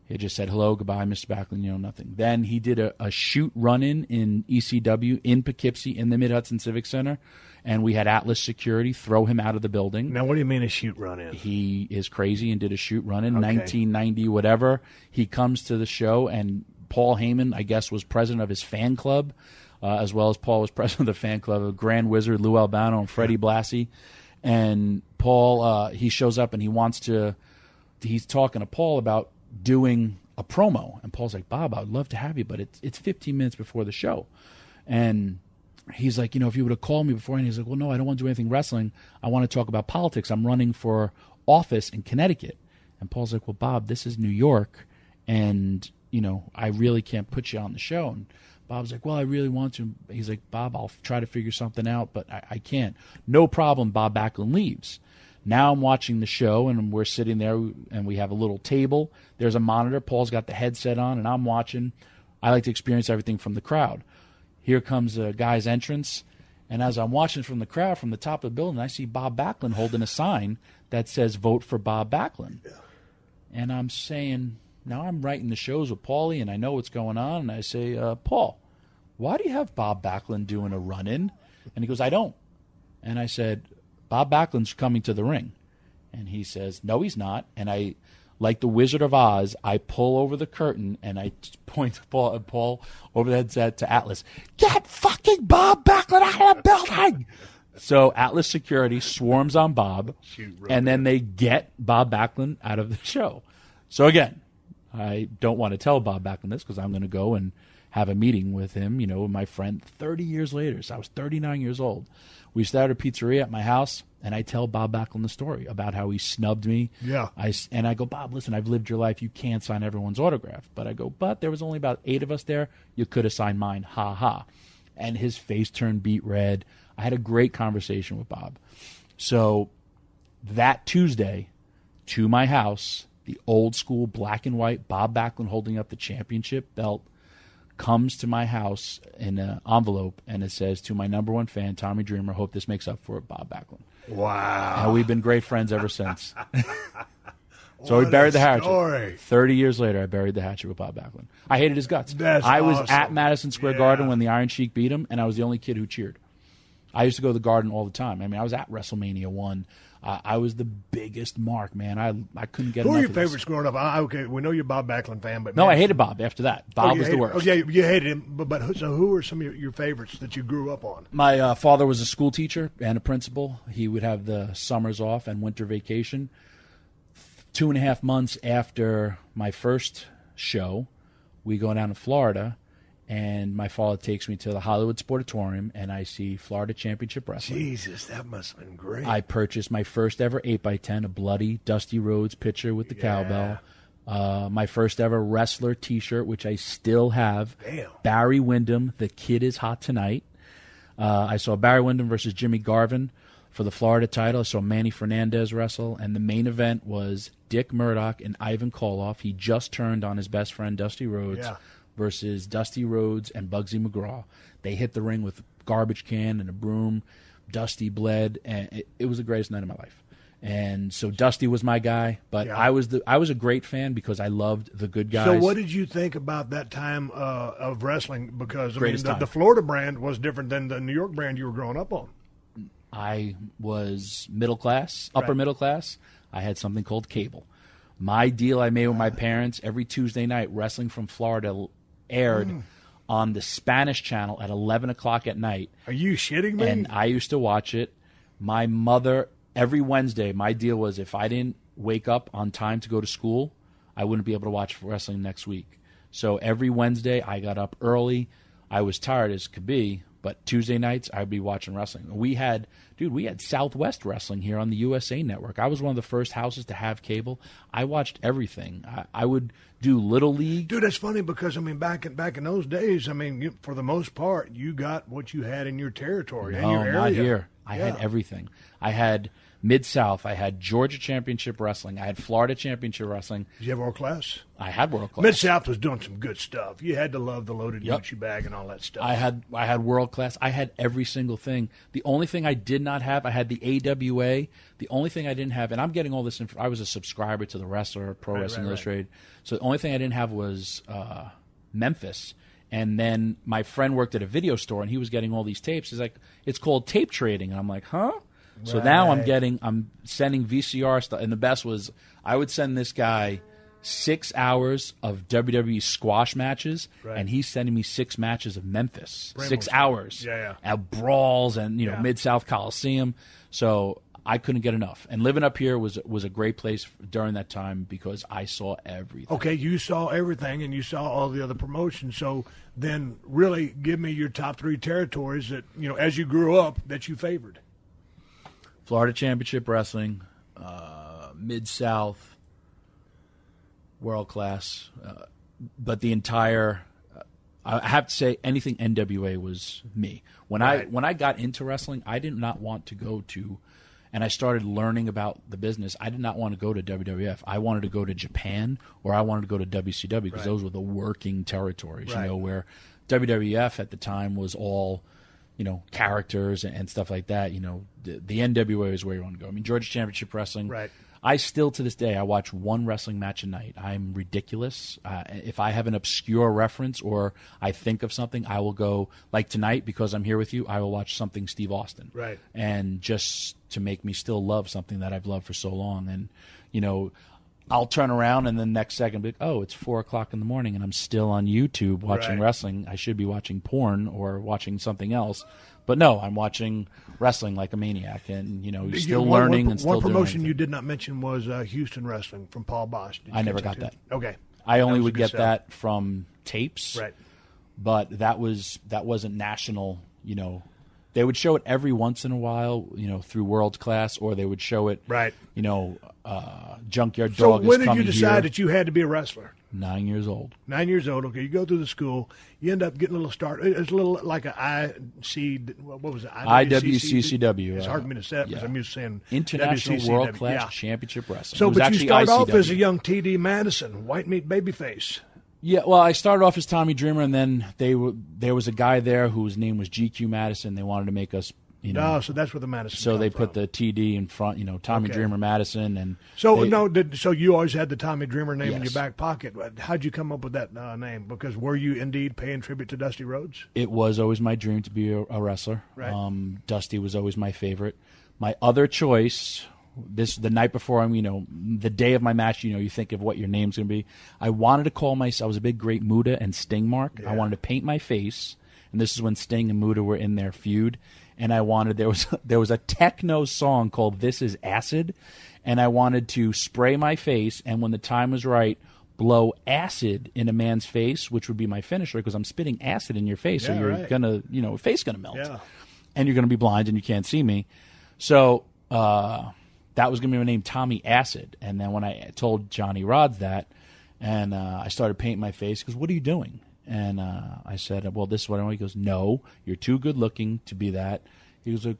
He just said, hello, goodbye, Mr. Backlund, you know, nothing. Then he did a shoot run-in in ECW in Poughkeepsie in the Mid-Hudson Civic Center, and we had Atlas security throw him out of the building. Now, what do you mean a shoot run-in? He is crazy and did a shoot run-in, 1990, whatever. He comes to the show, and Paul Heyman, I guess, was president of his fan club, as well as Paul was president of the fan club of Grand Wizard, Lou Albano, and Freddie Blassie. And Paul, he shows up, and he's talking to Paul about doing a promo, and Paul's like, Bob, I'd love to have you, but it's 15 minutes before the show. And he's like, you know, if you would have called me beforehand. He's like, well, no, I don't want to do anything wrestling. I want to talk about politics. I'm running for office in Connecticut. And Paul's like, well, Bob, this is New York, and, you know, I really can't put you on the show. And Bob's like, well, I really want to. He's like, Bob, I'll try to figure something out, but I can't. No problem. Bob Backlund leaves. Now I'm watching the show, and we're sitting there, and we have a little table. There's a monitor. Paul's got the headset on, and I'm watching. I like to experience everything from the crowd. Here comes a guy's entrance, and as I'm watching from the crowd, from the top of the building, I see Bob Backlund holding a sign that says, vote for Bob Backlund. Yeah. And I'm saying, now I'm writing the shows with Paulie, and I know what's going on, and I say, Paul, why do you have Bob Backlund doing a run-in? And he goes, I don't. And I said, Bob Backlund's coming to the ring. And he says, no, he's not. And I, like the Wizard of Oz, I pull over the curtain and I point to Paul over the headset to Atlas. Get fucking Bob Backlund out of the building! So Atlas security swarms on Bob, and then they get Bob Backlund out of the show. So again, I don't want to tell Bob Backlund this because I'm going to go and have a meeting with him, you know, my friend, 30 years later. So I was 39 years old. We started a pizzeria at my house, and I tell Bob Backlund the story about how he snubbed me. Yeah. And I go, Bob, listen, I've lived your life. You can't sign everyone's autograph. But I go, but there was only about 8 of us there. You could have signed mine. Ha ha. And his face turned beet red. I had a great conversation with Bob. So that Tuesday, to my house, the old school black and white Bob Backlund holding up the championship belt comes to my house in an envelope, and it says, to my number one fan, Tommy Dreamer, hope this makes up for it, Bob Backlund. Wow. And we've been great friends ever since. So we buried the hatchet. 30 years later, I buried the hatchet with Bob Backlund. I hated his guts. I was at Madison Square Garden when the Iron Sheik beat him, and I was the only kid who cheered. I used to go to the Garden all the time. I mean, I was at WrestleMania 1. I was the biggest mark, man. I couldn't get enough of this. Who are your favorites growing up? Okay, we know you're a Bob Backlund fan, but no, I hated Bob after that. Bob was the worst. Oh, yeah, you hated him. But so who are some of your favorites that you grew up on? My father was a school teacher and a principal. He would have the summers off and winter vacation. 2.5 months after my first show, we go down to Florida, and my father takes me to the Hollywood Sportatorium, and I see Florida Championship Wrestling. Jesus, that must have been great. I purchased my first ever 8x10, a bloody Dusty Rhodes picture with the cowbell. My first ever wrestler T-shirt, which I still have. Damn. Barry Windham, The Kid is Hot Tonight. I saw Barry Windham versus Jimmy Garvin for the Florida title. I saw Manny Fernandez wrestle, and the main event was Dick Murdoch and Ivan Koloff. He just turned on his best friend Dusty Rhodes. Yeah. Versus Dusty Rhodes and Bugsy McGraw. They hit the ring with a garbage can and a broom. Dusty bled, and it was the greatest night of my life. And so Dusty was my guy, but I was a great fan because I loved the good guys. So what did you think about that time of wrestling? Because, I mean, Greatest time. the Florida brand was different than the New York brand you were growing up on. I was middle class, upper middle class. I had something called cable. My deal I made with my parents, every Tuesday night, Wrestling from Florida aired on the Spanish channel at 11 o'clock at night. Are you shitting me? And I used to watch it. My mother, every Wednesday, my deal was if I didn't wake up on time to go to school, I wouldn't be able to watch wrestling next week. So every Wednesday, I got up early. I was tired as could be, but Tuesday nights, I'd be watching wrestling. We had Southwest Wrestling here on the USA Network. I was one of the first houses to have cable. I watched everything. I would do Little League. Dude, that's funny because, I mean, back in those days, I mean, for the most part, you got what you had in your territory, in your area. Not here. I had everything. I had Mid-South. I had Georgia Championship Wrestling. I had Florida Championship Wrestling. Did you have World Class? I had World Class. Mid-South was doing some good stuff. You had to love the loaded Gucci bag and all that stuff. I had World Class. I had every single thing. The only thing I did not have, I had the AWA. The only thing I didn't have, and I'm getting all this, I was a subscriber to the Wrestler, Pro Wrestling Illustrated. So the only thing I didn't have was Memphis. And then my friend worked at a video store, and he was getting all these tapes. He's like, it's called tape trading. And I'm like, huh? So now I'm sending VCR stuff. And the best was I would send this guy 6 hours of WWE squash matches, and he's sending me 6 matches of Memphis. 6 hours. At brawls and, Mid-South Coliseum. So I couldn't get enough. And living up here was a great place during that time because I saw everything. Okay, you saw everything, and you saw all the other promotions. So then really give me your top 3 territories that, as you grew up, that you favored. Florida Championship Wrestling, Mid-South, World Class. But the entire I have to say anything NWA was me. When I got into wrestling, I did not want to go to, and I started learning about the business, I did not want to go to WWF. I wanted to go to Japan or I wanted to go to WCW because those were the working territories, where WWF at the time was all, characters and stuff like that. The NWA is where you want to go. I mean, Georgia Championship Wrestling. Right. I still, to this day, I watch one wrestling match a night. I'm ridiculous. If I have an obscure reference or I think of something, I will go, like tonight, because I'm here with you, I will watch something Steve Austin. Right. And just to make me still love something that I've loved for so long. And, I'll turn around and then next second be like, oh, it's 4 o'clock in the morning and I'm still on YouTube watching wrestling. I should be watching porn or watching something else. But no, I'm watching wrestling like a maniac and, still learning and still doing One promotion anything. you did not mention was Houston Wrestling from Paul Bosch. I never got that. Okay. I only would get that from tapes. Right. But that wasn't national, They would show it every once in a while, through World Class, or they would show it, Junkyard Dog is coming here. So when did you decide that you had to be a wrestler? 9 years old. 9 years old. Okay, you go through the school. You end up getting a little start. It's a little like an what was it? IWCCW. It's hard for me to say because I'm used to saying International WCCW. World Class Championship Wrestling. So, but you start off ICW. as a young T.D. Madison, white meat babyface. Yeah, well, I started off as Tommy Dreamer, and then there was a guy there whose name was GQ Madison. They wanted to make us, so that's where the Madison. So they put the TD in front, Tommy Dreamer Madison, and so you always had the Tommy Dreamer name in your back pocket. How'd you come up with that name? Because were you indeed paying tribute to Dusty Rhodes? It was always my dream to be a wrestler. Right. Dusty was always my favorite. My other choice. The night before, the day of my match, you think of what your name's going to be. I wanted to call myself, I was a big Great Muta and Sting mark. Yeah. I wanted to paint my face, and this is when Sting and Muta were in their feud. And I wanted, there was a techno song called This Is Acid, and I wanted to spray my face, and when the time was right, blow acid in a man's face, which would be my finisher, because I'm spitting acid in your face, so you're going to, face going to melt. Yeah. And you're going to be blind and you can't see me. So, that was going to be my name, Tommy Acid. And then when I told Johnny Rods that, and I started painting my face, he goes, what are you doing? And I said, well, this is what I want. He goes, no, you're too good looking to be that. He was like,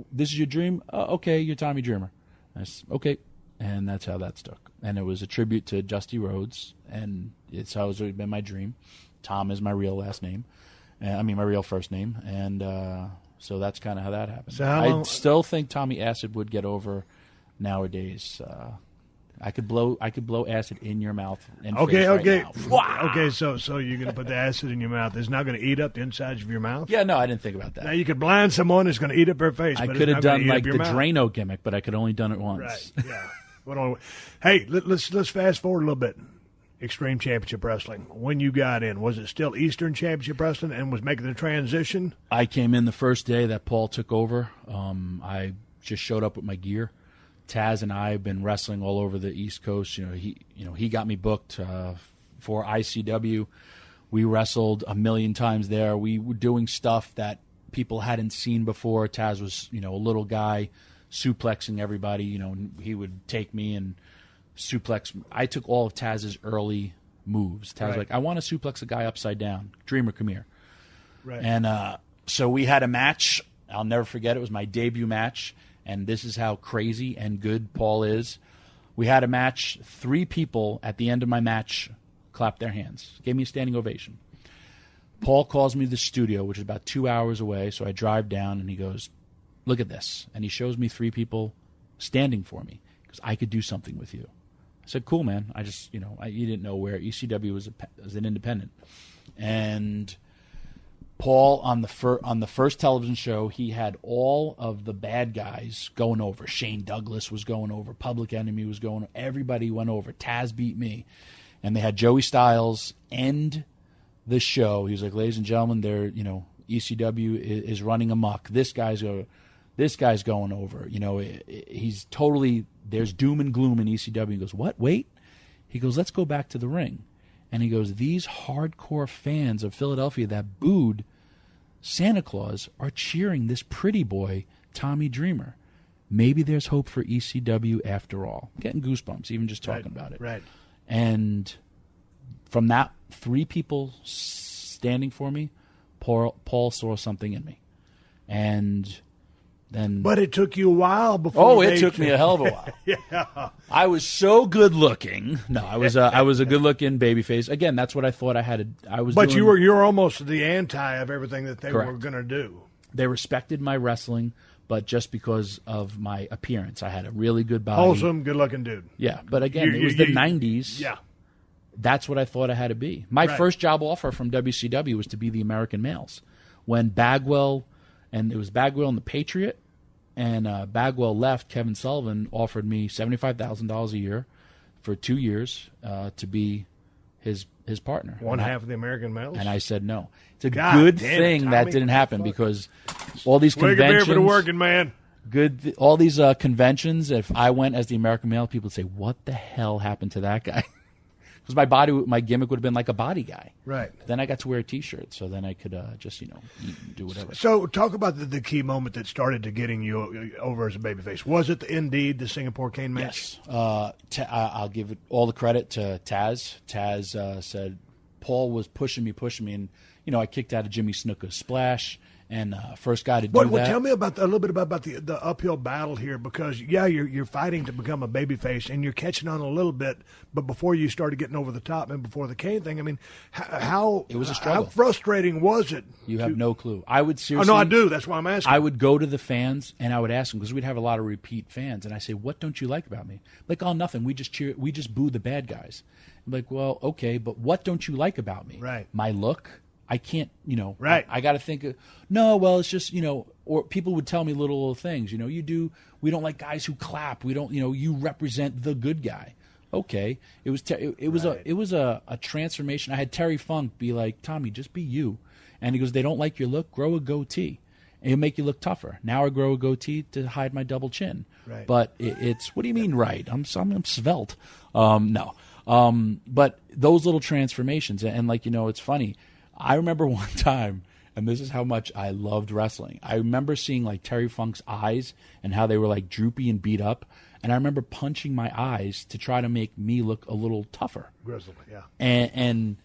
this is your dream? Okay, you're Tommy Dreamer. I said, okay. And that's how that stuck. And it was a tribute to Dusty Rhodes, and it's always been my dream. Tom is my real last name. My real first name. And so that's kind of how that happened. So I still think Tommy Acid would get over nowadays. I could blow acid in your mouth and okay, face okay, right now. Okay. So you're going to put the acid in your mouth. It's not going to eat up the insides of your mouth. Yeah, no, I didn't think about that. Now you could blind someone. It's going to eat up their face. I but could have done like the mouth. Drano gimmick, but I could only done it once. Right. Yeah. Hey, let's fast forward a little bit. Extreme Championship Wrestling. When you got in, was it still Eastern Championship Wrestling and was making the transition? I came in the first day that Paul took over. I just showed up with my gear. Taz and I have been wrestling all over the East Coast. He got me booked for ICW. We wrestled a million times there. We were doing stuff that people hadn't seen before. Taz was, a little guy suplexing everybody. He would take me and suplex. I took all of Taz's early moves. Taz was like, I want to suplex a guy upside down. Dreamer, come here. Right. And so we had a match. I'll never forget. It was my debut match. And this is how crazy and good Paul is. We had a match. 3 people at the end of my match clapped their hands, gave me a standing ovation. Paul calls me to the studio, which is about 2 hours away. So I drive down, and he goes, look at this. And he shows me 3 people standing for me because I could do something with you. I said, cool, man. I just, you didn't know where ECW was an independent. And Paul, on the first television show, he had all of the bad guys going over. Shane Douglas was going over. Public Enemy was going over. Everybody went over. Taz beat me. And they had Joey Styles end the show. He was like, ladies and gentlemen, ECW is running amok. This guy's going over. He's totally, there's doom and gloom in ECW. He goes, what? Wait. He goes, let's go back to the ring. And he goes, these hardcore fans of Philadelphia that booed Santa Claus are cheering this pretty boy, Tommy Dreamer. Maybe there's hope for ECW after all. I'm getting goosebumps even just talking about it. Right. And from that, 3 people standing for me, Paul saw something in me. And then, but it took you a while before. It took me a hell of a while. Yeah, I was so good looking. No, I was a good looking babyface. Again, that's what I thought I had. But you're almost the anti of everything that they Correct. were going to do. They respected my wrestling, but just because of my appearance, I had a really good body. Wholesome, good looking dude. Yeah, but again, it was the '90s. Yeah, that's what I thought I had to be. My first job offer from WCW was to be the American Males. When Bagwell, and it was Bagwell and the Patriot, and Bagwell left, Kevin Sullivan offered me $75,000 a year for 2 years to be his partner. One half of the American Males? And I said no. It's a good thing that didn't happen because all these conventions. For the working man. All these conventions, if I went as the American Male, people would say, what the hell happened to that guy? Because my gimmick would have been like a body guy. Right. Then I got to wear a T-shirt, so then I could just, eat and do whatever. So talk about the key moment that started to getting you over as a babyface. Was it indeed the Singapore Cane match? Yes. I'll give it all the credit to Taz. Taz said Paul was pushing me, and, I kicked out of Jimmy Snuka's splash. And first guy to do that. Well, tell me a little bit about the uphill battle here, because you're fighting to become a babyface, and you're catching on a little bit. But before you started getting over the top, and before the cane thing, I mean, how it was a struggle. How frustrating was it? You have no clue. I would seriously. Oh no, I do. That's why I'm asking. I would go to the fans and I would ask them, because we'd have a lot of repeat fans, and I say, "What don't you like about me?" Like, "Oh, nothing. We just cheer. We just boo the bad guys." I'm like, "Well, okay, but what don't you like about me?" Right. My look. I can't, Right. I got to think of, no, well, it's just, or people would tell me little things, we don't like guys who clap. We don't, you represent the good guy. Okay. It was a transformation. I had Terry Funk be like, Tommy, just be you. And he goes, they don't like your look, grow a goatee. And it'll make you look tougher. Now I grow a goatee to hide my double chin. Right. But it's, what do you mean, right? I'm svelte. No. But those little transformations, and it's funny. I remember one time, and this is how much I loved wrestling. I remember seeing like Terry Funk's eyes and how they were like droopy and beat up. And I remember punching my eyes to try to make me look a little tougher. Grizzled, yeah. And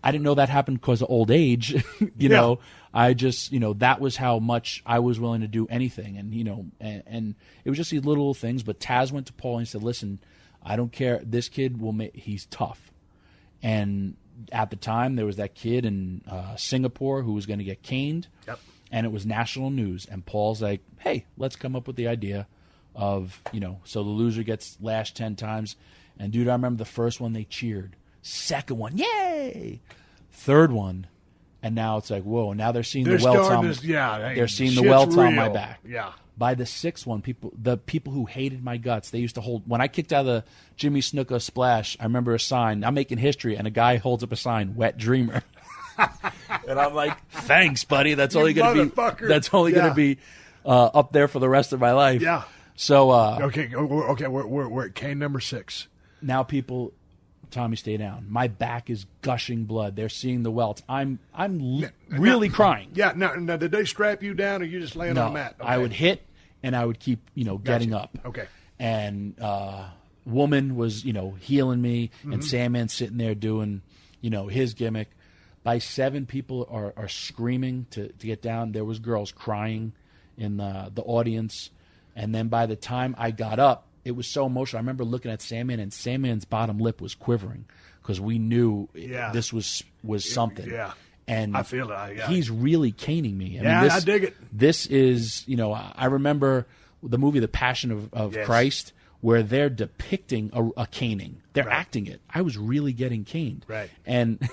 I didn't know that happened because of old age. you know, I just, that was how much I was willing to do anything. And, and it was just these little things. But Taz went to Paul and he said, listen, I don't care. This kid he's tough. And at the time, there was that kid in Singapore who was going to get caned, and it was national news. And Paul's like, hey, let's come up with the idea of, so the loser gets lashed 10 times. And, dude, I remember the first one they cheered. Second one, yay! Third one, and now it's like, whoa, now they're seeing the welts on they're seeing the welts on my back. Yeah. By the sixth one, the people who hated my guts, they used to hold. When I kicked out of the Jimmy Snuka splash, I remember a sign. I'm making history, and a guy holds up a sign, "Wet Dreamer," and I'm like, "Thanks, buddy. That's only going to be. That's only going to be up there for the rest of my life." Yeah. So okay. We're at cane number 6. Now people, Tommy, stay down. My back is gushing blood. They're seeing the welts. I'm really crying. Yeah. Now, did they strap you down, or you just laying on the mat? Okay. I would hit. And I would keep, getting up. Okay. And woman was, healing me, and Sandman's sitting there doing, his gimmick. By 7, people are screaming to get down. There was girls crying in the audience. And then by the time I got up, it was so emotional. I remember looking at Sandman, and Sandman's bottom lip was quivering because we knew this was something. Yeah. And I feel it. He's really caning me. I dig it. This is, I remember the movie The Passion of Christ, where they're depicting a caning. They're acting it. I was really getting caned. Right. And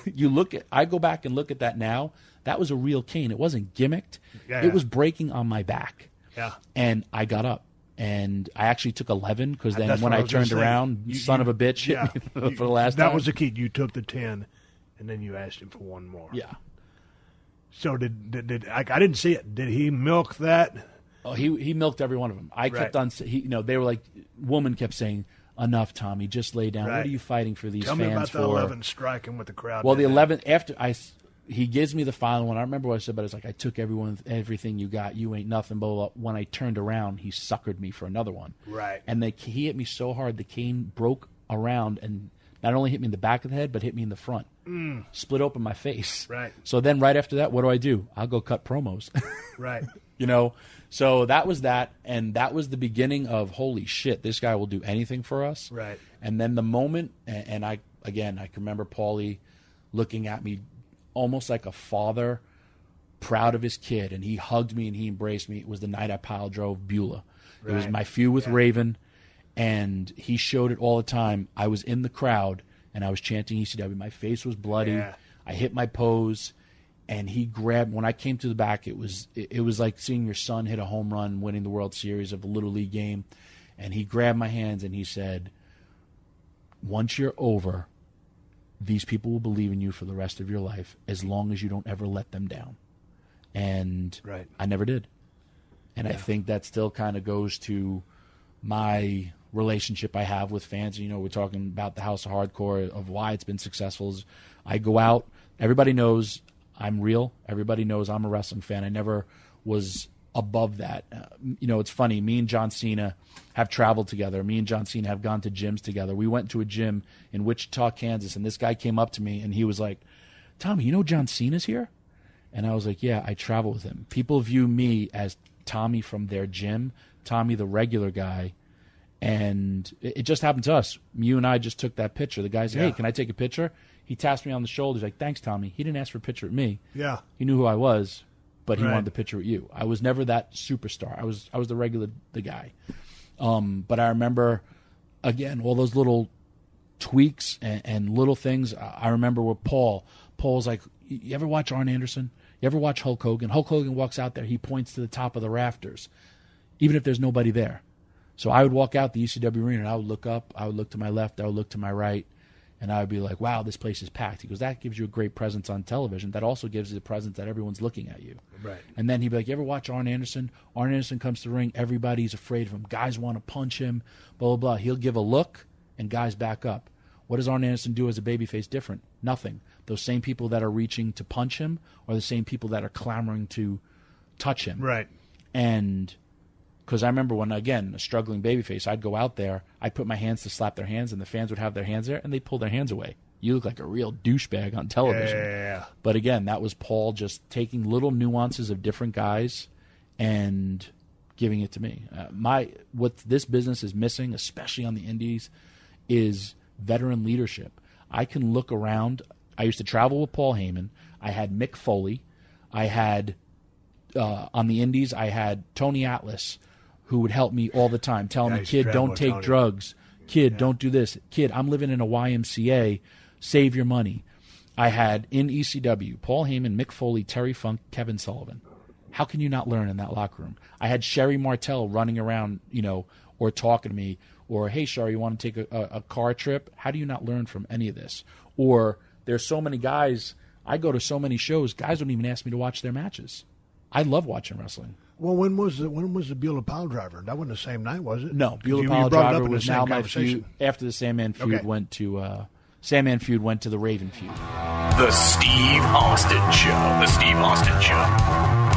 I go back and look at that now. That was a real cane. It wasn't gimmicked. It was breaking on my back. Yeah. And I got up. And I actually took 11 because then when I turned around, son of a bitch hit me for the last time. That was the key. You took the 10. And then you asked him for one more. Yeah. So did I didn't see it. Did he milk that? Oh, he milked every one of them. I kept on. They were like, woman kept saying, "Enough, Tommy. Just lay down. What are you fighting for these fans for?" Tell me about the 11 striking with the crowd. Well, the 11 after he gives me the final one. I don't remember what I said, but it's like, "I took everything you got. You ain't nothing." Blah, blah, blah. When I turned around, he suckered me for another one. Right. And he hit me so hard, the cane broke around and not only hit me in the back of the head, but hit me in the front. Split open my face. Right. So then right after that, what do? I'll go cut promos. Right. So that was that, and that was the beginning of, holy shit, this guy will do anything for us. Right. And then the moment, and I can remember Paulie looking at me almost like a father, proud of his kid, and he hugged me and he embraced me. It was the night I pile drove Beulah. Right. It was my feud with Raven, and he showed it all the time. I was in the crowd, and I was chanting ECW. My face was bloody. Yeah. I hit my pose, and he grabbed. When I came to the back, it was like seeing your son hit a home run, winning the World Series of a Little League game. And he grabbed my hands, and he said, "Once you're over, these people will believe in you for the rest of your life, as long as you don't ever let them down." And I never did. And I think that still kind of goes to my relationship I have with fans. We're talking about the House of Hardcore, of why it's been successful. Is I go out, everybody knows I'm real. Everybody knows I'm a wrestling fan. I never was above that. It's funny. Me and John Cena have traveled together. Me and John Cena have gone to gyms together. We went to a gym in Wichita, Kansas, and this guy came up to me, and he was like, "Tommy, John Cena's here?" And I was like, "Yeah, I travel with him." People view me as Tommy from their gym, Tommy the regular guy. And it just happened to us. You and I just took that picture. The guy said, "Hey, can I take a picture?" He tapped me on the shoulder. He's like, "Thanks, Tommy." He didn't ask for a picture with me. Yeah. He knew who I was, but he wanted the picture with you. I was never that superstar. I was the guy. But I remember, again, all those little tweaks and little things. I remember with Paul's like, "You ever watch Arn Anderson? You ever watch Hulk Hogan?" Hulk Hogan walks out there. He points to the top of the rafters, even if there's nobody there. So I would walk out the ECW arena, and I would look up, I would look to my left, I would look to my right, and I would be like, "Wow, this place is packed." He goes, "That gives you a great presence on television. That also gives you the presence that everyone's looking at you." Right. And then he'd be like, "You ever watch Arn Anderson? Arn Anderson comes to the ring, everybody's afraid of him. Guys want to punch him, blah, blah, blah. He'll give a look, and guys back up." What does Arn Anderson do as a babyface different? Nothing. Those same people that are reaching to punch him are the same people that are clamoring to touch him. Right. And because I remember when, again, a struggling babyface, I'd go out there, I'd put my hands to slap their hands, and the fans would have their hands there, and they'd pull their hands away. You look like a real douchebag on television. Yeah. But again, that was Paul just taking little nuances of different guys and giving it to me. What this business is missing, especially on the indies, is veteran leadership. I can look around. I used to travel with Paul Heyman. I had Mick Foley. I had, on the indies, I had Tony Atlas, who would help me all the time, telling me, kid, don't take drugs. Kid, don't do this. Kid, I'm living in a YMCA. Save your money. I had in ECW, Paul Heyman, Mick Foley, Terry Funk, Kevin Sullivan. How can you not learn in that locker room? I had Sherry Martel running around, or talking to me, or, hey, Sherry, you want to take a car trip? How do you not learn from any of this? Or there's so many guys, I go to so many shows, guys don't even ask me to watch their matches. I love watching wrestling. Well, when was the Beulah Pile Driver? That wasn't the same night, was it? No, Beulah Pile Driver was now my feud. After the Sandman feud went to the Raven feud. The Steve Austin Show. The Steve Austin Show.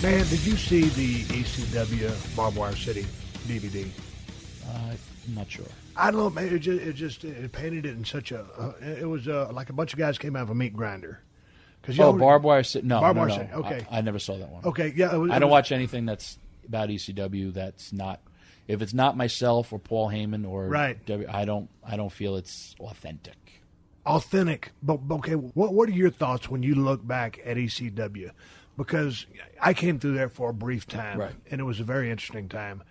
Man, did you see the ECW Barbed Wire City DVD? I'm not sure. I don't know, man. It painted it in such a. It was like a bunch of guys came out of a meat grinder. Barbed Wire City. No, Barbed Wire City. Okay, I never saw that one. Okay, yeah. I don't watch anything that's about ECW. That's not. If it's not myself or Paul Heyman or right, I don't feel it's authentic. Authentic, but okay. What are your thoughts when you look back at ECW? Because I came through there for a brief time, right, and it was a very interesting time.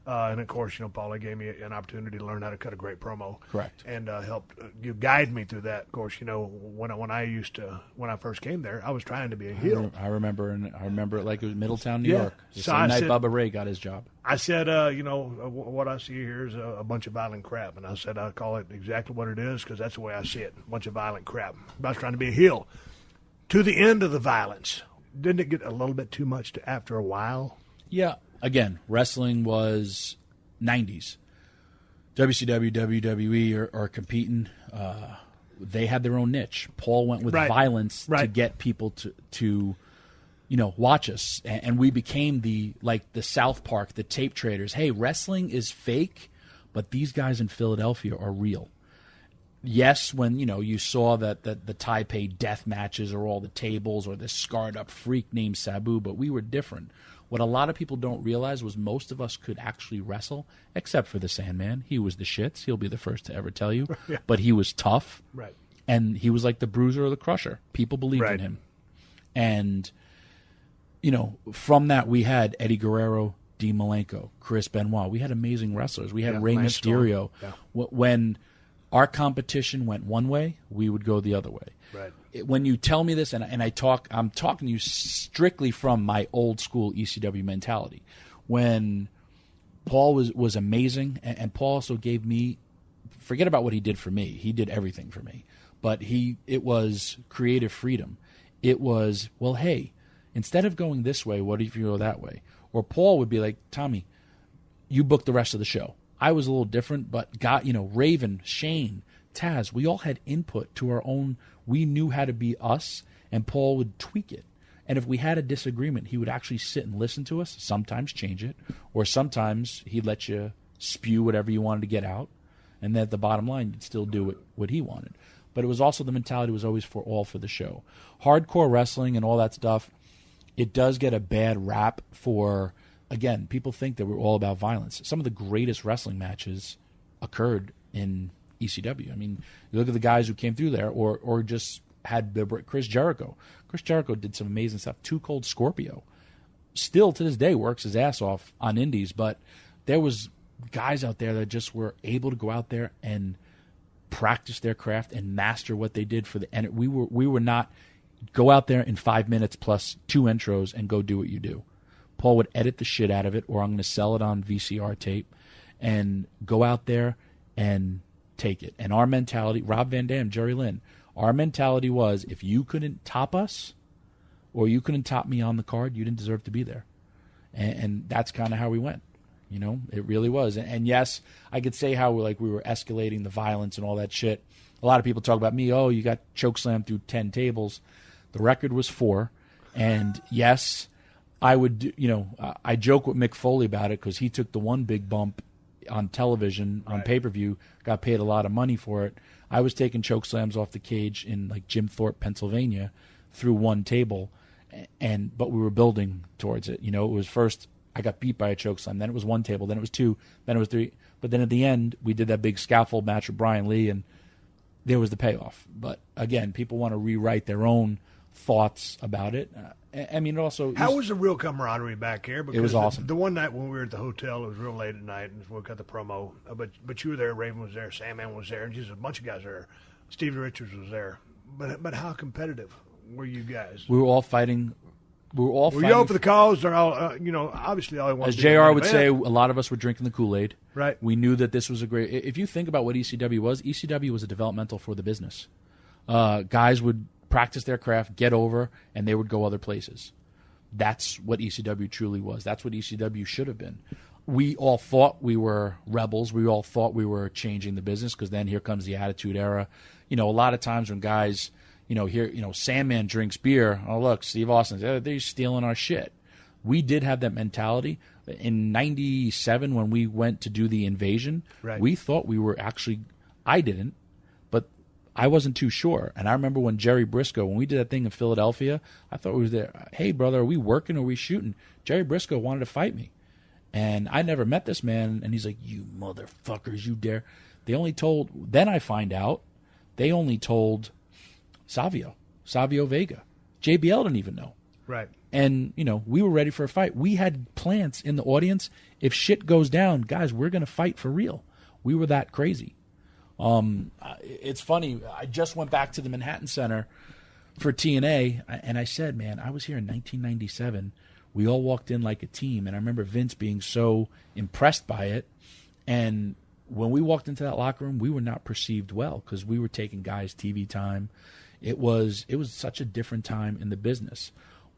And of course, Paulie gave me an opportunity to learn how to cut a great promo. Correct. And helped guide me through that. Of course, when I first came there, I was trying to be a heel. I remember it like it was Middletown, New York. The so same night Bubba Ray got his job. I said, what I see here is a bunch of violent crap. And I said, I'll call it exactly what it is because that's the way I see it, a bunch of violent crap. I was trying to be a heel. To the end of the violence. Didn't it get a little bit too much after a while? Yeah. Again, wrestling was 90s. WCW, WWE are competing. They had their own niche. Paul went with violence to get people to watch us. And we became the South Park, the tape traders. Hey, wrestling is fake, but these guys in Philadelphia are real. Yes, when you saw that the Taipei death matches or all the tables or this scarred up freak named Sabu, but we were different. What a lot of people don't realize was most of us could actually wrestle, except for the Sandman. He was the shits. He'll be the first to ever tell you. Yeah. But he was tough. Right. And he was like the bruiser or the crusher. People believed in him. And, from that we had Eddie Guerrero, Dean Malenko, Chris Benoit. We had amazing wrestlers. We had Rey Mysterio. Yeah. When our competition went one way, we would go the other way. Right. When you tell me this, and I'm talking to you strictly from my old school ECW mentality. When Paul was amazing, and Paul also gave me, forget about what he did for me. He did everything for me. But it was creative freedom. It was, well, hey, instead of going this way, what if you go that way? Or Paul would be like, Tommy, you book the rest of the show. I was a little different, but Raven, Shane, Taz, we all had input to our own. We knew how to be us, and Paul would tweak it. And if we had a disagreement, he would actually sit and listen to us, sometimes change it, or sometimes he'd let you spew whatever you wanted to get out, and then at the bottom line, you'd still do what he wanted. But it was also the mentality was always for the show. Hardcore wrestling and all that stuff, it does get a bad rap for, again, people think that we're all about violence. Some of the greatest wrestling matches occurred in ECW. I mean, you look at the guys who came through there or just had Chris Jericho. Chris Jericho did some amazing stuff. Too Cold Scorpio. Still to this day works his ass off on indies, but there was guys out there that just were able to go out there and practice their craft and master what they did and we were not go out there in 5 minutes plus 2 intros and go do what you do. Paul would edit the shit out of it, or I'm going to sell it on VCR tape and go out there and take it. And our mentality, Rob Van Dam, Jerry Lynn, our mentality was if you couldn't top us or you couldn't top me on the card, you didn't deserve to be there. And that's kind of how we went. It really was. And yes, I could say how we were escalating the violence and all that shit. A lot of people talk about me, you got chokeslammed through 10 tables. The record was 4. And yes, I would, I joke with Mick Foley about it because he took the one big bump on television, on pay-per-view, got paid a lot of money for it. I was taking choke slams off the cage in Jim Thorpe, Pennsylvania, through one table, but we were building towards it. It was first I got beat by a chokeslam. Then it was 1 table. Then it was 2. Then it was 3. But then at the end, we did that big scaffold match with Brian Lee, and there was the payoff. But again, people want to rewrite their own thoughts about it. I mean, also, how was the real camaraderie back here? Because it was awesome. The one night when we were at the hotel, it was real late at night, and we got the promo. But you were there, Raven was there, Sandman was there, and just a bunch of guys there. Stevie Richards was there. But how competitive were you guys? We were all fighting. Were you all for the cause? Or all, obviously all I wanted. As JR would say, a lot of us were drinking the Kool-Aid. Right. We knew that this was a great. If you think about what ECW was a developmental for the business. Guys would practice their craft, get over, and they would go other places. That's what ECW truly was. That's what ECW should have been. We all thought we were rebels. We all thought we were changing the business, because then here comes the Attitude Era. A lot of times when guys, Sandman drinks beer. Oh, look, Steve Austin's, they're stealing our shit. We did have that mentality. In 97, when we went to do the invasion, right. We thought we were actually, I didn't, but I wasn't too sure. And I remember when Jerry Briscoe, when we did that thing in Philadelphia, I thought we were there. Hey, brother, are we working or are we shooting? Jerry Briscoe wanted to fight me. And I never met this man. And he's like, you motherfuckers, you dare. Then I find out, they only told Savio Vega. JBL didn't even know. Right. And, we were ready for a fight. We had plans in the audience. If shit goes down, guys, we're going to fight for real. We were that crazy. It's funny. I just went back to the Manhattan Center for TNA, and I said, man, I was here in 1997. We all walked in like a team, and I remember Vince being so impressed by it. And when we walked into that locker room, we were not perceived well, because we were taking guys' TV time. It was such a different time in the business.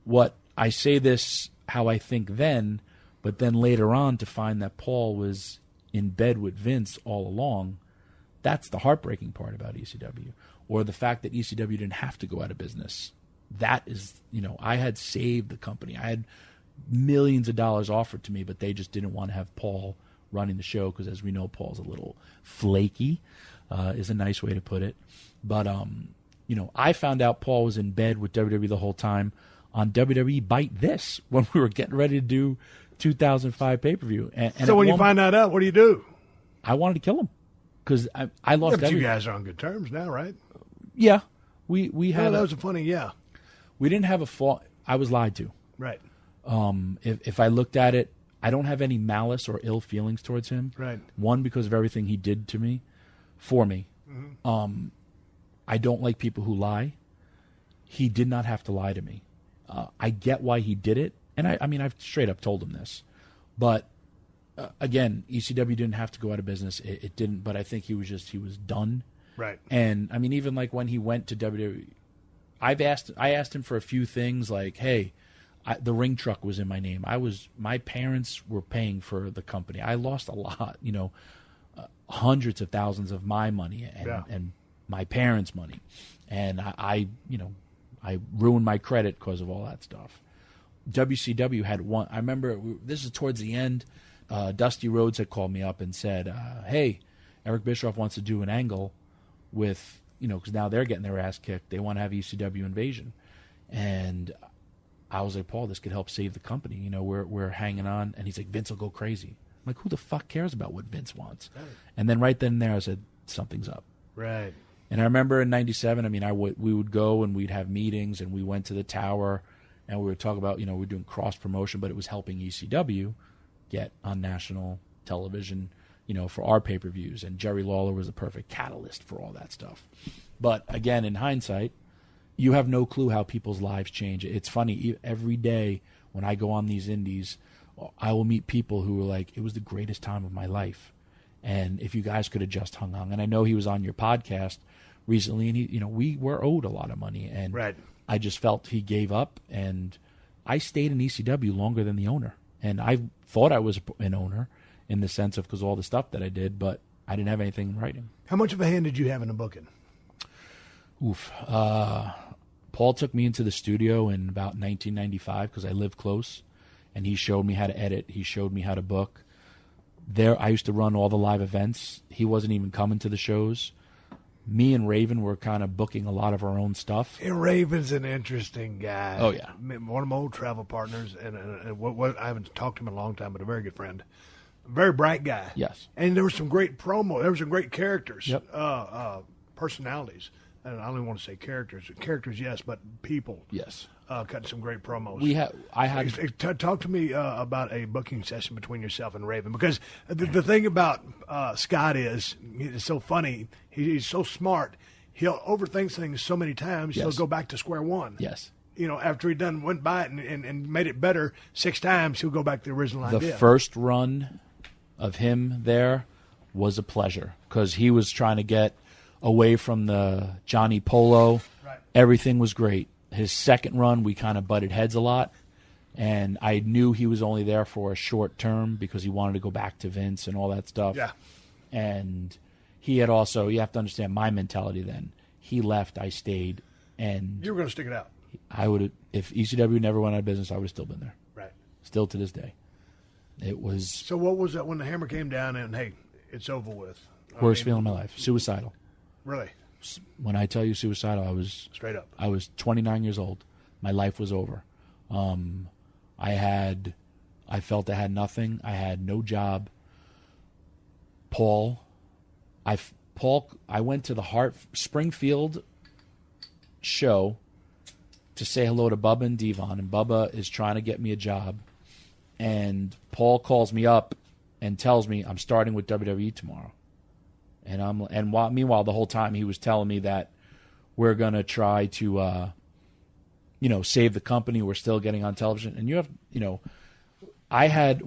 What I say this how I think then, but then later on to find that Paul was in bed with Vince all along, that's the heartbreaking part about ECW. Or the fact that ECW didn't have to go out of business. That is, I had saved the company. I had millions of dollars offered to me, but they just didn't want to have Paul running the show, because as we know, Paul's a little flaky, is a nice way to put it. But, I found out Paul was in bed with WWE the whole time on WWE Bite This, when we were getting ready to do 2005 pay-per-view. And so when you find that out, what do you do? I wanted to kill him, because I lost everything. You guys are on good terms now, right? Yeah. We had that was a funny, yeah. We didn't have a fault. I was lied to. Right. If I looked at it, I don't have any malice or ill feelings towards him. Right. One, because of everything he did to me, for me. Mm-hmm. I don't like people who lie. He did not have to lie to me. I get why he did it, and I've straight up told him this. But again, ECW didn't have to go out of business. It didn't. But I think he was done. Right. And even like when he went to WWE, I asked him for a few things, like, hey, the ring truck was in my name. My parents were paying for the company. I lost a lot, hundreds of thousands of my money and my parents' money, and I ruined my credit because of all that stuff. WCW had one. I remember this is towards the end. Dusty Rhodes had called me up and said, "Hey, Eric Bischoff wants to do an angle with because now they're getting their ass kicked. They want to have ECW Invasion," and I was like, Paul, this could help save the company. We're hanging on. And he's like, Vince will go crazy. I'm like, who the fuck cares about what Vince wants? Right. And then right then and there, I said, something's up. Right. And I remember in 97, we would go and we'd have meetings, and we went to the tower and we would talk about, we were doing cross promotion, but it was helping ECW get on national television, for our pay-per-views. And Jerry Lawler was the perfect catalyst for all that stuff. But again, in hindsight, you have no clue how people's lives change. It's funny. Every day when I go on these indies, I will meet people who are like, it was the greatest time of my life. And if you guys could have just hung on. And I know he was on your podcast recently, and we were owed a lot of money. And right. I just felt he gave up. And I stayed in ECW longer than the owner. And I thought I was an owner in the sense of because all the stuff that I did, but I didn't have anything in writing. How much of a hand did you have in the booking? Oof. Paul took me into the studio in about 1995 because I lived close, and he showed me how to edit. He showed me how to book. There, I used to run all the live events. He wasn't even coming to the shows. me and Raven were kind of booking a lot of our own stuff. And Raven's an interesting guy. Oh, yeah. One of my old travel partners, and what I haven't talked to him in a long time, but a very good friend. A very bright guy. Yes. And there was some great promo. There were some great characters. Yep. Personalities. And I don't even want to say characters. Characters, yes, but people. Yes. Cut some great promos. Talk to me about a booking session between yourself and Raven, because the thing about Scott is, it's so funny. He's so smart. He'll overthink things so many times. Yes. He'll go back to square one. Yes. After he went by it and made it better 6 times, he'll go back to the original idea. The first run of him there was a pleasure, because he was trying to get away from the Johnny Polo. Right. Everything was great. His second run, we kind of butted heads a lot, and I knew he was only there for a short term because he wanted to go back to Vince and all that stuff. Yeah. And he had also, you have to understand my mentality then. He left, I stayed, and you were going to stick it out. I would have, if ECW never went out of business, I would have still been there. Right. Still to this day. It was. So what was that when the hammer came down and, hey, it's over with? Worst feeling of my life. Suicidal. Really? When I tell you suicidal, I was straight up. I was 29 years old. My life was over. I felt I had nothing. I had no job. I went to the Springfield show to say hello to Bubba and Devon, and Bubba is trying to get me a job, and Paul calls me up and tells me I'm starting with WWE tomorrow. Meanwhile, the whole time he was telling me that we're going to try to, save the company. We're still getting on television. And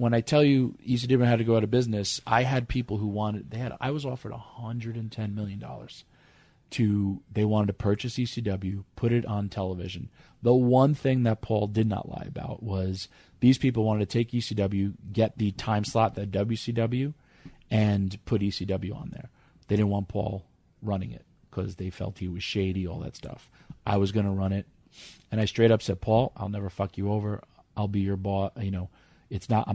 when I tell you ECW had to go out of business, I had people who I was offered $110 million they wanted to purchase ECW, put it on television. The one thing that Paul did not lie about was these people wanted to take ECW, get the time slot that WCW, and put ECW on there. They didn't want Paul running it because they felt he was shady, all that stuff. I was going to run it, and I straight up said, Paul, I'll never fuck you over. I'll be your boss. I'm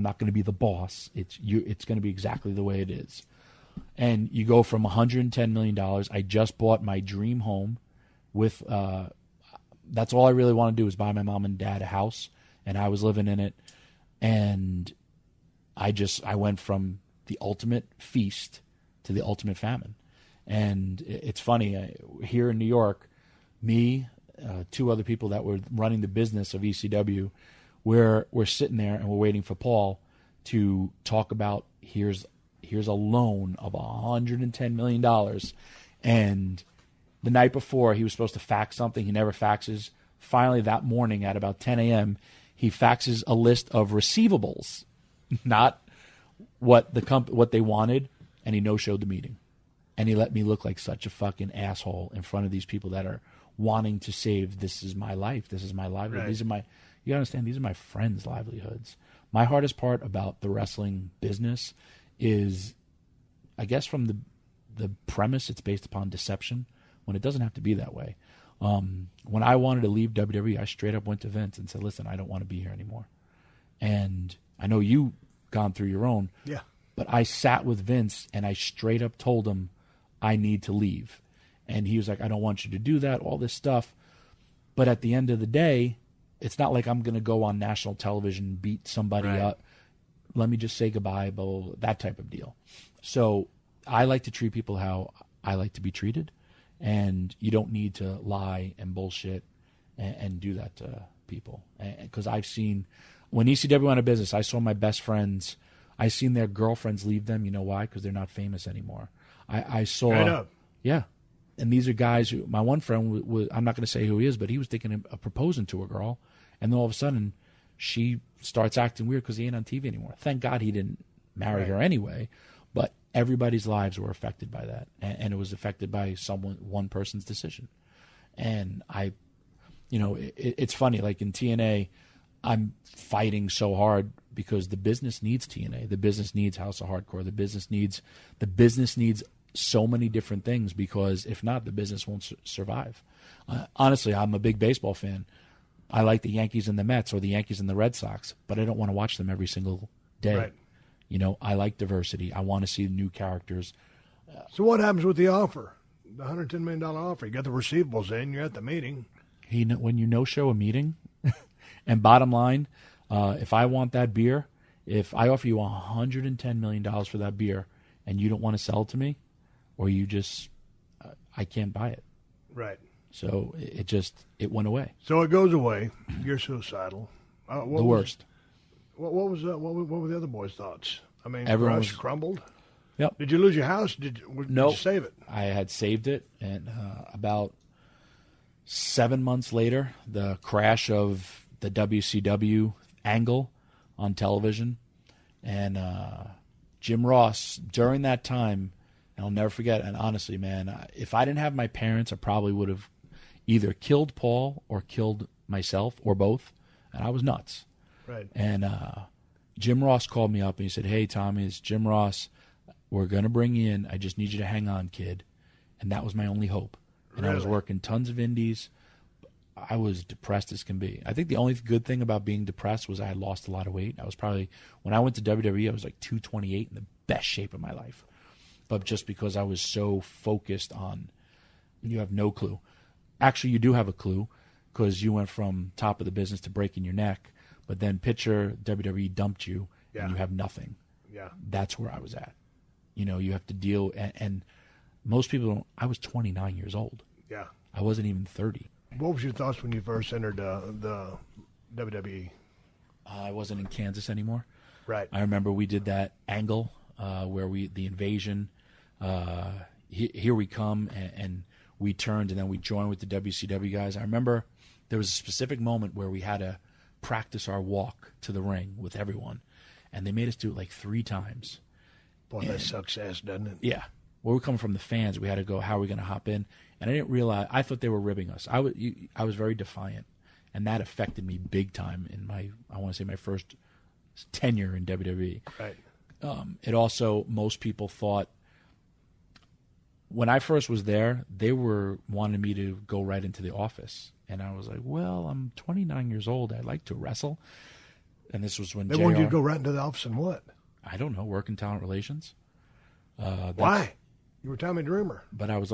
not going to be the boss. It's going to be exactly the way it is. And you go from $110 million. I just bought my dream home with, that's all I really want to do is buy my mom and dad a house, and I was living in it. And I went from the ultimate feast to the ultimate famine. And it's funny, here in New York, me, 2 other people that were running the business of ECW, we're sitting there and we're waiting for Paul to talk about here's a loan of $110 million. And the night before, he was supposed to fax something. He never faxes. Finally, that morning at about 10 a.m., he faxes a list of receivables, not what they wanted, and he no-showed the meeting. And he let me look like such a fucking asshole in front of these people that are wanting to save. This is my life. This is my livelihood. Right. You gotta understand, these are my friends' livelihoods. My hardest part about the wrestling business is, I guess from the premise, it's based upon deception, when it doesn't have to be that way. When I wanted to leave WWE, I straight up went to Vince and said, listen, I don't want to be here anymore. And I know you've gone through your own. Yeah. But I sat with Vince and I straight up told him I need to leave. And he was like, I don't want you to do that, all this stuff. But at the end of the day, it's not like I'm going to go on national television, beat somebody up. Let me just say goodbye, blah, blah, blah, that type of deal. So I like to treat people how I like to be treated. And you don't need to lie and bullshit and do that to people. Because I've seen, when ECW went out of business, I saw my best friends, I seen their girlfriends leave them. You know why? Because they're not famous anymore. I saw. Right up. Yeah. And these are guys who, my one friend was, I'm not going to say who he is, but he was thinking of proposing to a girl. And then all of a sudden, she starts acting weird because he ain't on TV anymore. Thank God he didn't marry her anyway. But everybody's lives were affected by that. And it was affected by one person's decision. And it's funny, like in TNA, I'm fighting so hard because the business needs TNA. The business needs House of Hardcore. The business needs so many different things, because if not, the business won't survive. Honestly, I'm a big baseball fan. I like the Yankees and the Mets, or the Yankees and the Red Sox, but I don't want to watch them every single day. Right. I like diversity. I want to see new characters. So what happens with the offer? the $110 million offer. You got the receivables in. You're at the meeting. When you no-show a meeting, and bottom line, if I want that beer, if I offer you $110 million for that beer and you don't want to sell it to me, or you just, I can't buy it. Right. So it went away. So it goes away. You're suicidal. The worst. What were the other boys' thoughts? I mean, Everyone was crumbled. Yep. Did you lose your house? Did you save it? I had saved it, and about 7 months later, the crash of the WCW angle on television, and Jim Ross, during that time, and I'll never forget, and honestly, man, if I didn't have my parents, I probably would have either killed Paul or killed myself, or both, and I was nuts. Right. And Jim Ross called me up, and he said, "Hey, Tommy, it's Jim Ross. We're going to bring you in. I just need you to hang on, kid." And that was my only hope. And really? I was working tons of indies. I was depressed as can be. I think the only good thing about being depressed was I had lost a lot of weight. I was probably, when I went to WWE, I was like 228 in the best shape of my life. But just because I was so focused on, you have no clue. Actually, you do have a clue, because you went from top of the business to breaking your neck. But then picture WWE dumped you, and you have nothing. Yeah. That's where I was at. You have to deal, and most people don't. I was 29 years old. Yeah. I wasn't even 30. What was your thoughts when you first entered the WWE? I wasn't in Kansas anymore. Right. I remember we did that angle where the invasion, here we come, and we turned, and then we joined with the WCW guys. I remember there was a specific moment where we had to practice our walk to the ring with everyone, and they made us do it like 3 times. Boy, that sucks ass, doesn't it? Yeah. Well, we're coming from the fans. We had to go, how are we going to hop in? And I didn't realize, I thought they were ribbing us. I was very defiant, and that affected me big time in my first tenure in WWE. Right. It also, most people thought, when I first was there, they were wanting me to go right into the office. And I was like, well, I'm 29 years old. I'd like to wrestle. And this was when they wanted you to go right into the office and what? I don't know, work in talent relations. Why? You were Tommy Dreamer. But I was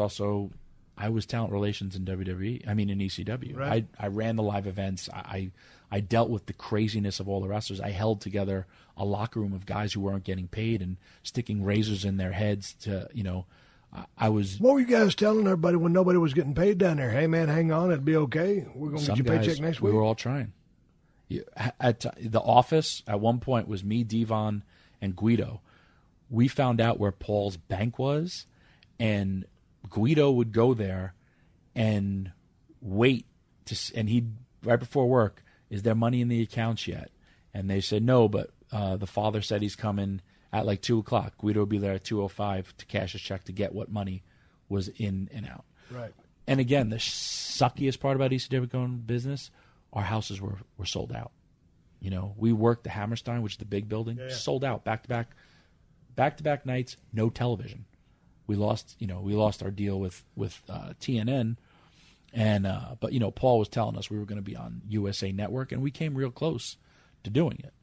talent relations in WWE. I mean, in ECW. Right. I ran the live events. I dealt with the craziness of all the wrestlers. I held together a locker room of guys who weren't getting paid and sticking razors in their heads to, I was. What were you guys telling everybody when nobody was getting paid down there? Hey, man, hang on. It'll be okay. We're going to get your paycheck next week. We were all trying. At the office, at one point, was me, Devon, and Guido. We found out where Paul's bank was, and Guido would go there and wait and he'd right before work, is there money in the accounts yet? And they said no, but the father said he's coming at like 2:00. Guido would be there at 2:05 to cash his check to get what money was in and out. Right. And again, the suckiest part about ECW going business, our houses were sold out. We worked the Hammerstein, which is the big building, sold out back to back nights, no television. We lost our deal with TNN, and but Paul was telling us we were going to be on USA Network, and we came real close to doing it.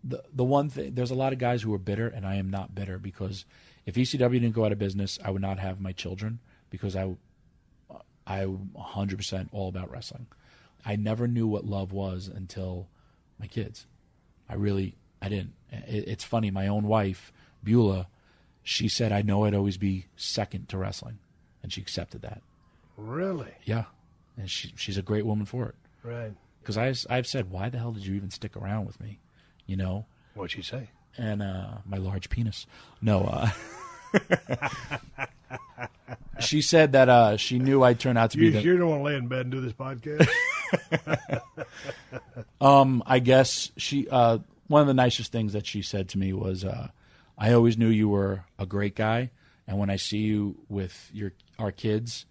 The one thing, there's a lot of guys who are bitter, and I am not bitter, because if ECW didn't go out of business, I would not have my children, because I'm 100% all about wrestling. I never knew what love was until my kids. I didn't. It's funny, my own wife, Beulah, she said, I know I'd always be second to wrestling, and she accepted that. Really? Yeah, and she's a great woman for it. Right. Because I've said, why the hell did you even stick around with me? What'd she say? And my large penis. No. She said that she knew I'd turn out to be You don't want to lay in bed and do this podcast? I guess she one of the nicest things that she said to me was, I always knew you were a great guy, and when I see you with our kids,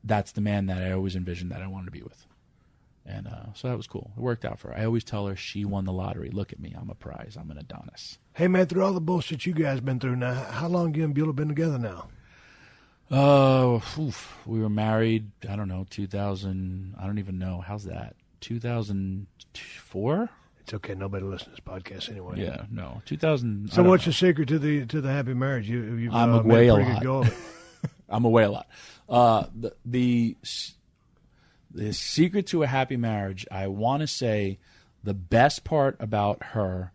that's the man that I always envisioned that I wanted to be with. And so that was cool. It worked out for her. I always tell her she won the lottery. Look at me. I'm a prize. I'm an Adonis. Hey, man, through all the bullshit you guys been through now, how long you and Beulah been together now? We were married, I don't know, 2000, I don't even know. How's that? 2004? It's okay. Nobody listens to this podcast anyway. Yeah, no. 2000. So what's the secret to the happy marriage? I'm away a lot. Go of it. I'm away a lot. The secret to a happy marriage, I want to say the best part about her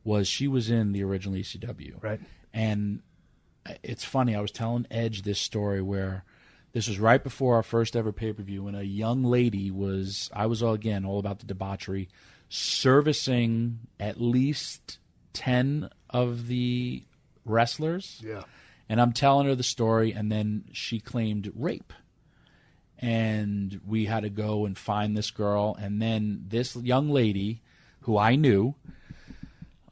was she was in the original ECW. Right. And it's funny, I was telling Edge this story where this was right before our first ever pay-per-view, and a young lady I was all about the debauchery, servicing at least 10 of the wrestlers. Yeah. And I'm telling her the story, and then she claimed rape. And we had to go and find this girl. And then this young lady, who I knew,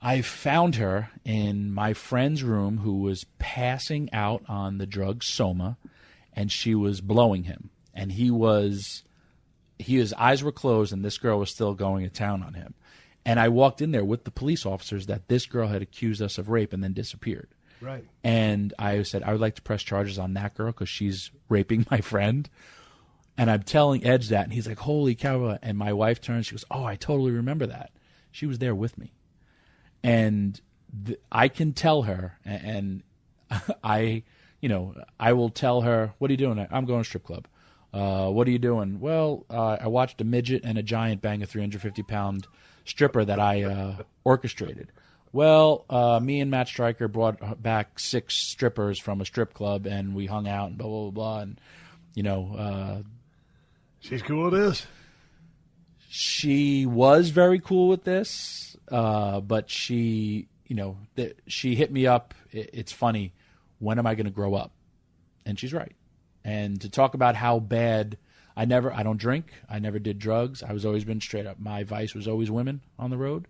I found her in my friend's room who was passing out on the drug Soma, and she was blowing him. And his eyes were closed, and this girl was still going to town on him. And I walked in there with the police officers that this girl had accused us of rape and then disappeared. Right. And I said, I would like to press charges on that girl because she's raping my friend. And I'm telling Edge that, and he's like, holy cow. And my wife turns, she goes, oh, I totally remember that. She was there with me. And I can tell her, and I will tell her, what are you doing? I'm going to a strip club. What are you doing? Well, I watched a midget and a giant bang a 350-pound stripper that I orchestrated. Well, me and Matt Stryker brought back 6 strippers from a strip club, and we hung out and blah, blah, blah, and, she's cool with this? She was very cool with this, but she, she hit me up. It's funny. When am I going to grow up? And she's right. And to talk about how bad, I don't drink. I never did drugs. I was always been straight up. My vice was always women on the road.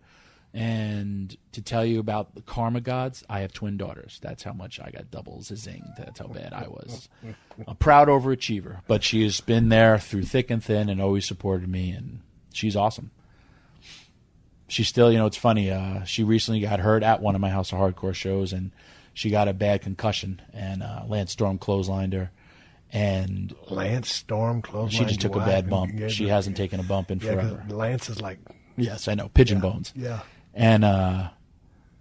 And to tell you about the karma gods, I have twin daughters. That's how much I got doubles a zing. That's how bad I was. A proud overachiever. But she has been there through thick and thin and always supported me, and she's awesome. She's still, it's funny, she recently got hurt at one of my House of Hardcore shows, and she got a bad concussion, and Lance Storm clotheslined her. And Lance Storm clotheslined. She just took a bad bump. She hasn't taken a bump in forever. Lance is like... Yes, I know. Pigeon bones. Yeah. And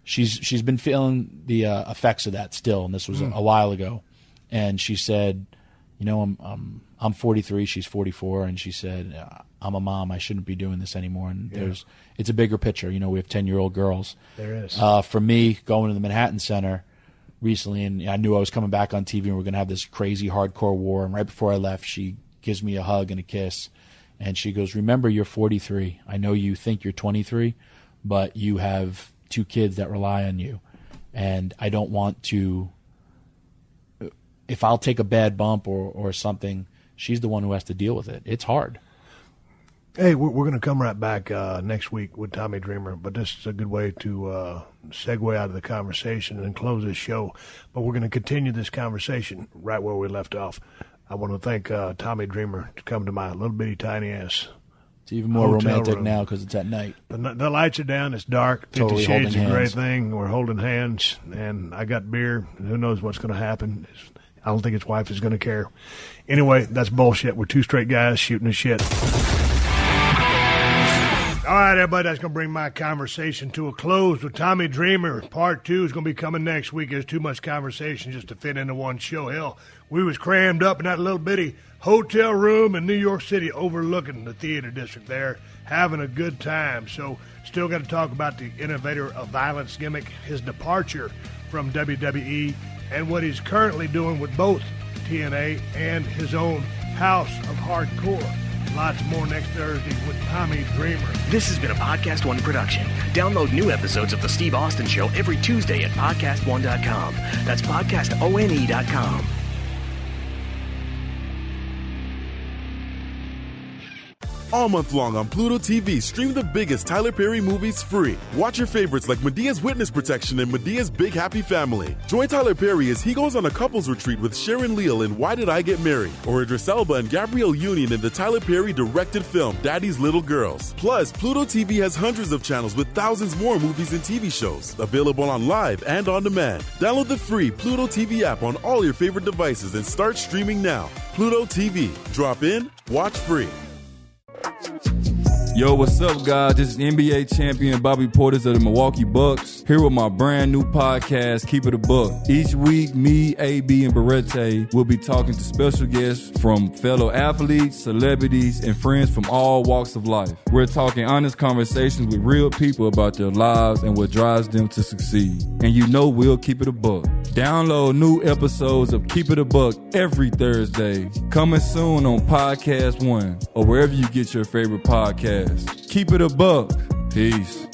she's been feeling the effects of that still, and this was a while ago. And she said, I'm 43, she's 44, and she said, I'm a mom, I shouldn't be doing this anymore. And it's a bigger picture. We have 10-year-old girls. There is. For me, going to the Manhattan Center recently, and I knew I was coming back on TV, and we're going to have this crazy hardcore war. And right before I left, she gives me a hug and a kiss, and she goes, remember, you're 43. I know you think you're 23, but you have 2 kids that rely on you. And I don't want to, if I'll take a bad bump or something, she's the one who has to deal with it. It's hard. Hey, we're going to come right back next week with Tommy Dreamer, but this is a good way to segue out of the conversation and close this show. But we're going to continue this conversation right where we left off. I want to thank Tommy Dreamer to come to my little bitty tiny ass. It's even more romantic room now because it's at night. The lights are down. It's dark. 50 Shades is a great thing. We're holding hands, and I got beer, and who knows what's going to happen. I don't think his wife is going to care. Anyway, that's bullshit. We're 2 straight guys shooting the shit. All right, everybody, that's going to bring my conversation to a close with Tommy Dreamer. Part 2 is going to be coming next week. There's too much conversation just to fit into one show. Hell, we was crammed up in that little bitty hotel room in New York City overlooking the theater district there, having a good time. So still got to talk about the Innovator of Violence gimmick, his departure from WWE, and what he's currently doing with both TNA and his own House of Hardcore. Lots more next Thursday with Tommy Dreamer. This has been a Podcast One production. Download new episodes of The Steve Austin Show every Tuesday at PodcastOne.com. That's PodcastOne.com. All month long on Pluto TV, stream the biggest Tyler Perry movies free. Watch your favorites like Medea's Witness Protection and Medea's Big Happy Family. Join Tyler Perry as he goes on a couples retreat with Sharon Leal in Why Did I Get Married? Or Idris Elba and Gabrielle Union in the Tyler Perry directed film Daddy's Little Girls. Plus, Pluto TV has hundreds of channels with thousands more movies and TV shows. Available on live and on demand. Download the free Pluto TV app on all your favorite devices and start streaming now. Pluto TV. Drop in, watch free. Yo, what's up, guys? This is NBA champion Bobby Portis of the Milwaukee Bucks, here with my brand new podcast, Keep It a Buck. Each week, me, AB, and Berete will be talking to special guests from fellow athletes, celebrities, and friends from all walks of life. We're talking honest conversations with real people about their lives and what drives them to succeed. And you know we'll keep it a buck. Download new episodes of Keep It a Buck every Thursday. Coming soon on PodcastOne or wherever you get your favorite podcasts. Keep it a buck. Peace.